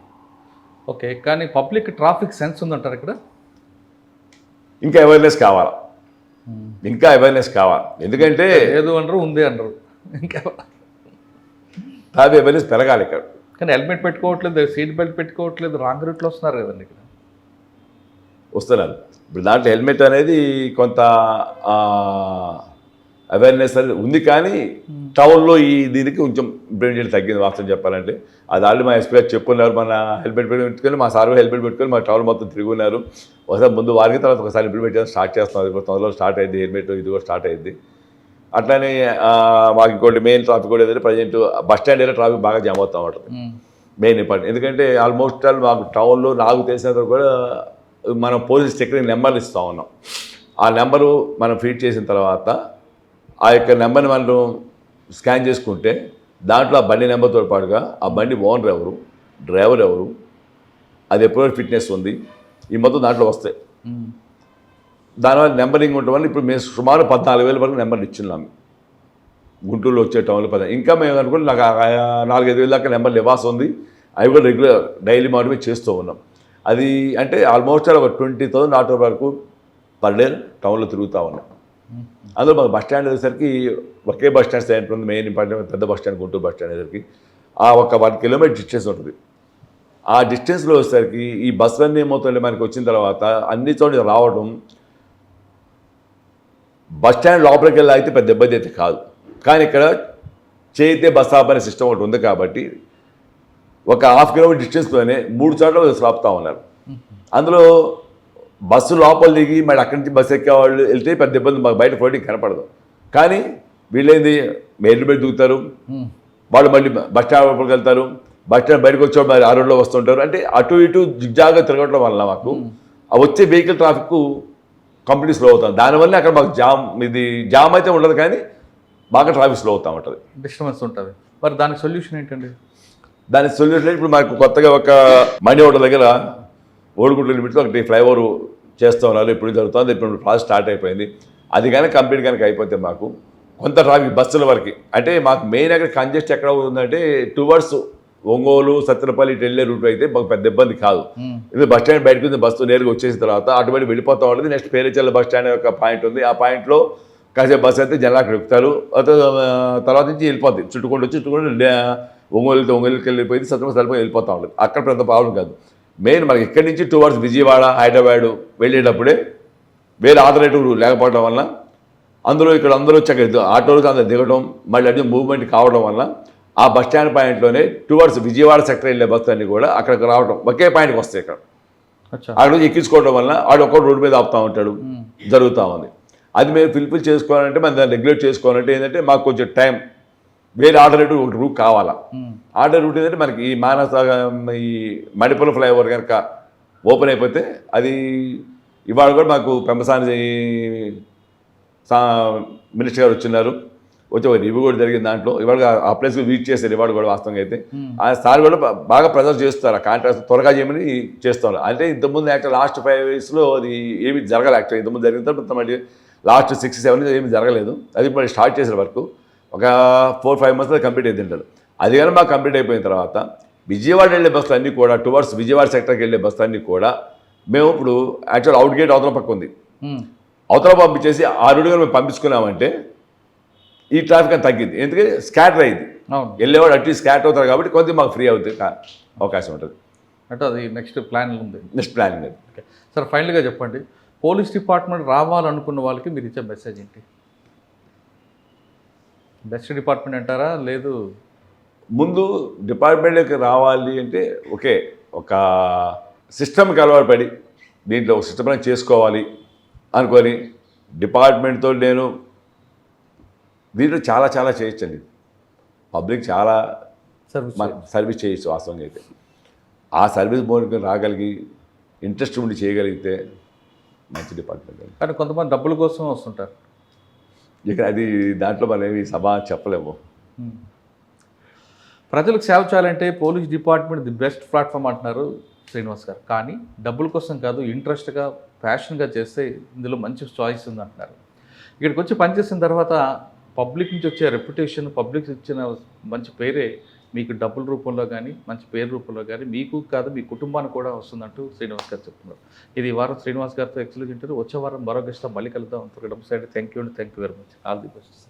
ఓకే, కానీ పబ్లిక్ ట్రాఫిక్ సెన్స్ ఉందంటారు ఇక్కడ? ఇంకా అవేర్నెస్ కావాలి, ఇంకా అవేర్నెస్ కావాలి. ఎందుకంటే ఏదో అంటారు, ఉంది అంటారు, ఇంకా ట్రాఫిక్ అవేర్నెస్ పెరగాలి ఇక్కడ. కానీ హెల్మెట్ పెట్టుకోవట్లేదు, సీట్ బెల్ట్ పెట్టుకోవట్లేదు, రాంగ్ రూట్లో వస్తున్నారు కదండి ఇక్కడ. వస్తున్నారు. ఇప్పుడు దాంట్లో హెల్మెట్ అనేది కొంత అవేర్నెస్ అనేది ఉంది, కానీ టౌన్లో ఈ దీనికి కొంచెం ఇంప్లిమెంట్ చేయడం తగ్గింది వాస్తవం చెప్పాలంటే. అది ఆల్రెడీ మా ఎస్పీ గారు చెప్పుకున్నారు, మన హెల్మెట్ పెట్టుకొని మా సార్ హెల్మెట్ పెట్టుకొని మా టౌన్ మొత్తం తిరుగున్నారు. ఒకసారి ముందు వారికి తర్వాత ఒకసారి ఇంప్లిమెంట్ చేయడం స్టార్ట్ చేస్తున్నారు. ఇప్పుడు తొందరలో స్టార్ట్ అయింది హెల్మెట్, ఇది కూడా స్టార్ట్ అయింది. అట్లానే మాకు ఇంకోటి మెయిన్ ట్రాఫిక్ కూడా ఏదంటే present bus stand area traffic బాగా జామ్ అవుతూ ఉంటుంది. మెయిన్ ఇంపార్టెంట్ ఎందుకంటే ఆల్మోస్ట్ ఆల్ మాకు టౌన్లో నాకు తెలిసినంత కూడా మనం పోలీస్ స్టిక్కరింగ్ నెంబర్లు ఇస్తూ ఉన్నాం. ఆ నెంబరు మనం ఫీడ్ చేసిన తర్వాత ఆ యొక్క నెంబర్ని మనం స్కాన్ చేసుకుంటే దాంట్లో ఆ బండి నెంబర్తో పాటుగా ఆ బండి ఓనర్ ఎవరు, డ్రైవర్ ఎవరు, అది ఎప్పుడు ఫిట్నెస్ ఉంది, ఈ మొత్తం దాంట్లో వస్తాయి. దానివల్ల నెంబరింగ్ ఉండటం వల్ల ఇప్పుడు మేము సుమారు 14,000 వరకు నెంబర్లు ఇచ్చిన్నాము గుంటూరులో వచ్చే టౌన్లో. ఇంకా మేము అనుకుంటే నాకు 4-5 వేల దాకా నెంబర్లు ఇవ్వాల్సి ఉంది. అవి కూడా రెగ్యులర్ డైలీ మాత్రమే చేస్తూ ఉన్నాం. అది అంటే ఆల్మోస్ట్ ఒక 20,000 ఆటో వరకు పర్ డే టౌన్లో తిరుగుతూ ఉన్నాం. అందులో మాకు బస్ స్టాండ్ వచ్చేసరికి ఒకే బస్ స్టాండ్ సెంటర్ ఉంది, మెయిన్ ఇంపార్టెంట్ పెద్ద bus stand Guntur bus stand వచ్చేసరికి ఆ ఒక 1 కిలోమీటర్ డిస్టెన్స్ ఉంటుంది. ఆ డిస్టెన్స్లో వచ్చేసరికి ఈ బస్సులన్నీ ఏమవుతుంటే మనకి వచ్చిన తర్వాత అన్ని చోట్ల రావడం, బస్ స్టాండ్ లోపలికి వెళ్ళి అయితే పెద్ద ఇబ్బంది అయితే కాదు. కానీ ఇక్కడ చేయితే బస్ స్టాప్ అనే సిస్టమ్ ఒకటి ఉంది కాబట్టి ఒక 1/2 కిలోమీటర్ డిస్టెన్స్లోనే 3 చోట్ల ఆపుతూ ఉన్నారు. అందులో బస్సు లోపల దిగి మళ్ళీ అక్కడి నుంచి బస్సు ఎక్కేవాళ్ళు వెళ్తే పెద్ద ఇబ్బంది, మాకు బయట ఫ్లోటింగ్ కనపడదు. కానీ వీళ్ళేంది మెయిన్ బయట దిగుతారు, వాళ్ళు మళ్ళీ బస్ స్టాండ్ లోపలికి వెళ్తారు, బస్ స్టాండ్ బయటకు వచ్చే మరి ఆ రోడ్లో వస్తుంటారు. అంటే అటు ఇటు జిగ్జాగ్గా తిరగడం వల్ల మాకు ఆ వచ్చే వెహికల్ ట్రాఫిక్ కంప్లీట్ స్లో అవుతుంది. దానివల్ల అక్కడ మాకు జామ్ అయితే ఉండదు, కానీ బాగా ట్రాఫిక్ స్లో అవుతూ ఉంటుంది, డిస్టర్బెన్స్ ఉంటుంది. మరి దానికి సొల్యూషన్ ఏంటండి? దానికి సొల్యూషన్ ఇప్పుడు మాకు కొత్తగా ఒక మణి హోటల్ దగ్గర ఓడిగుంట లిమిట్లో ఒకటి ఫ్లైఓవర్ చేస్తూ ఉన్నారు. ఇప్పుడు జరుగుతుంది, ఇప్పుడు ప్రాసెస్ స్టార్ట్ అయిపోయింది. అది కానీ కంప్లీట్ కనుక అయిపోతే మాకు కొంత ట్రాఫిక్ బస్సుల వరకు, అంటే మాకు మెయిన్ అక్కడ కంజెస్ట్ ఎక్కడ ఉందంటే టువర్డ్స్ ఒంగోలు సత్తెనపల్లి ఇటు వెళ్ళే రూట్ అయితే మాకు పెద్ద ఇబ్బంది కాదు. ఇది బస్ స్టాండ్ బయటకు బస్సు నేరుగా వచ్చేసిన తర్వాత అటువైపు వెళ్ళిపోతూ ఉంటుంది. నెక్స్ట్ పేరేచల్ల బస్ స్టాండ్ యొక్క పాయింట్ ఉంది, ఆ పాయింట్లో కాసేపు బస్సు అయితే జనాలు అక్కడ ఎక్కుతారు, తర్వాత నుంచి వెళ్ళిపోతుంది, చుట్టుకుంటూ ఒంగోలుకి వెళ్ళిపోయింది, సత్తెనపల్లి వెళ్ళిపోతూ ఉంటుంది. అక్కడ పెద్ద ప్రాబ్లం కాదు. మెయిన్ మనకి ఇక్కడి నుంచి టువర్డ్స్ విజయవాడ హైదరాబాద్ వెళ్ళేటప్పుడే వేరే ఆల్టర్నేటివ్ లేకపోవడం వల్ల అందులో ఇక్కడ అందరూ వచ్చి అక్కడ ఆటోలు అందరూ దిగడం, మళ్ళీ అదే మూవ్మెంట్ కావడం వల్ల ఆ బస్ స్టాండ్ పాయింట్లోనే టువర్డ్స్ విజయవాడ సెక్టర్ వెళ్ళే బస్సు అన్ని కూడా అక్కడికి రావడం ఒకే పాయింట్కి వస్తాయి. ఇక్కడ అక్కడ నుంచి ఎక్కించుకోవడం వల్ల ఆడు ఒక్క రోడ్డు మీద ఆపుతూ ఉంటాడు, జరుగుతూ ఉంది. అది మేము ఫుల్ఫిల్ చేసుకోవాలంటే మనం దాన్ని రెగ్యులేట్ చేసుకోవాలంటే ఏంటంటే మాకు కొంచెం టైం, వేరే ఆల్టర్నేటివ్ ఒక రూట్ కావాలా. ఆల్టర్నేటివ్ రూట్ ఏంటంటే మనకి ఈ మానస ఈ మణిపురం ఫ్లైఓవర్ కనుక ఓపెన్ అయిపోతే అది ఇవాళ కూడా మాకు పెంపసాని మినిస్టర్ గారు వచ్చిన్నారు, వచ్చి ఒక రివ్యూ కూడా జరిగింది. దాంట్లో ఇవాళ ఆ ప్లేస్ విజిట్ చేశారు ఇవాళ కూడా. వాస్తవంగా అయితే ఆ సార్ కూడా బాగా ప్రెజర్ చేస్తారు, ఆ కాంట్రాక్ట్ త్వరగా చేయమని చేస్తున్నారు. అంటే ఇంతకుముందు యాక్చువల్ లాస్ట్ 5 yearsలో అది ఏమి జరగాలి. యాక్చువల్ ఇంతకుముందు జరిగిన తర్వాత మళ్ళీ లాస్ట్ 6-7 ఏమి జరగలేదు. అది మళ్ళీ స్టార్ట్ చేసిన వరకు ఒక 4-5 months కంప్లీట్ అయితే ఉంటారు. అది కానీ మాకు కంప్లీట్ అయిపోయిన తర్వాత విజయవాడ వెళ్ళే బస్సులు అన్నీ కూడా టువర్డ్స్ విజయవాడ సెక్టర్కి వెళ్ళే బస్సులు అన్నీ కూడా మేము ఇప్పుడు యాక్చువల్ అవుట్ గేట్ అవతల పక్క ఉంది, అవతల పంపించేసి ఆ రూట్గా మేము పంపించుకున్నామంటే ఈ ట్రాఫిక్ అని తగ్గింది. ఎందుకంటే స్కాటర్ అయింది, వెళ్ళేవాడు అట్లీస్ట్ స్కాటర్ అవుతారు కాబట్టి కొంచెం మాకు ఫ్రీ అవుతుంది. అవకాశం ఉంటుంది. అంటే అది నెక్స్ట్ ప్లాన్ ఉంది. నెక్స్ట్ ప్లానింగ్ అది. ఓకే సార్, ఫైనల్గా చెప్పండి, పోలీస్ డిపార్ట్మెంట్ రావాలనుకున్న వాళ్ళకి మీరు ఇచ్చే మెసేజ్ ఏంటి? బెస్ట్ డిపార్ట్మెంట్ అంటారా, లేదు ముందు డిపార్ట్మెంట్లోకి రావాలి అంటే ఓకే, ఒక సిస్టమ్కి అలవాటు పడి దీంట్లో ఒక సిస్టమ్ చేసుకోవాలి అనుకొని డిపార్ట్మెంట్తో నేను దీంట్లో చాలా చాలా చేయొచ్చండి. పబ్లిక్ చాలా సర్వీస్ సర్వీస్ చేయొచ్చు వాస్తవంగా అయితే. ఆ సర్వీస్ బోర్డుకి రాగలిగి ఇంట్రెస్ట్ ఉండి చేయగలిగితే మంచి డిపార్ట్మెంట్ అండి. కానీ కొంతమంది డబ్బుల కోసం వస్తుంటారు. ఇక అది దాంట్లో మనం ఏమి సభ చెప్పలేము. ప్రజలకు సేవ చేయాలంటే police department the best platform అంటున్నారు శ్రీనివాస్ గారు. కానీ డబ్బుల కోసం కాదు, ఇంట్రెస్ట్గా ప్యాషన్గా చేస్తే ఇందులో మంచి చాయిస్ ఉంది అంటున్నారు. ఇక్కడికి వచ్చి పనిచేసిన తర్వాత పబ్లిక్ నుంచి వచ్చే రెప్యుటేషన్, పబ్లిక్ ఇచ్చిన మంచి పేరే మీకు డబ్బుల రూపంలో కానీ మంచి పేరు రూపంలో కానీ మీకు కాదు మీ కుటుంబానికి కూడా వస్తుందంటూ శ్రీనివాస్ గారు చెప్తున్నారు. ఇది ఈ వారం శ్రీనివాస్ గారితో ఎక్స్క్లూజివ్ ఇంటర్వ్యూ. వచ్చే వారం మరో గెస్ట్తో మళ్ళీ కలుద్దాం. Thank you very much. All the best.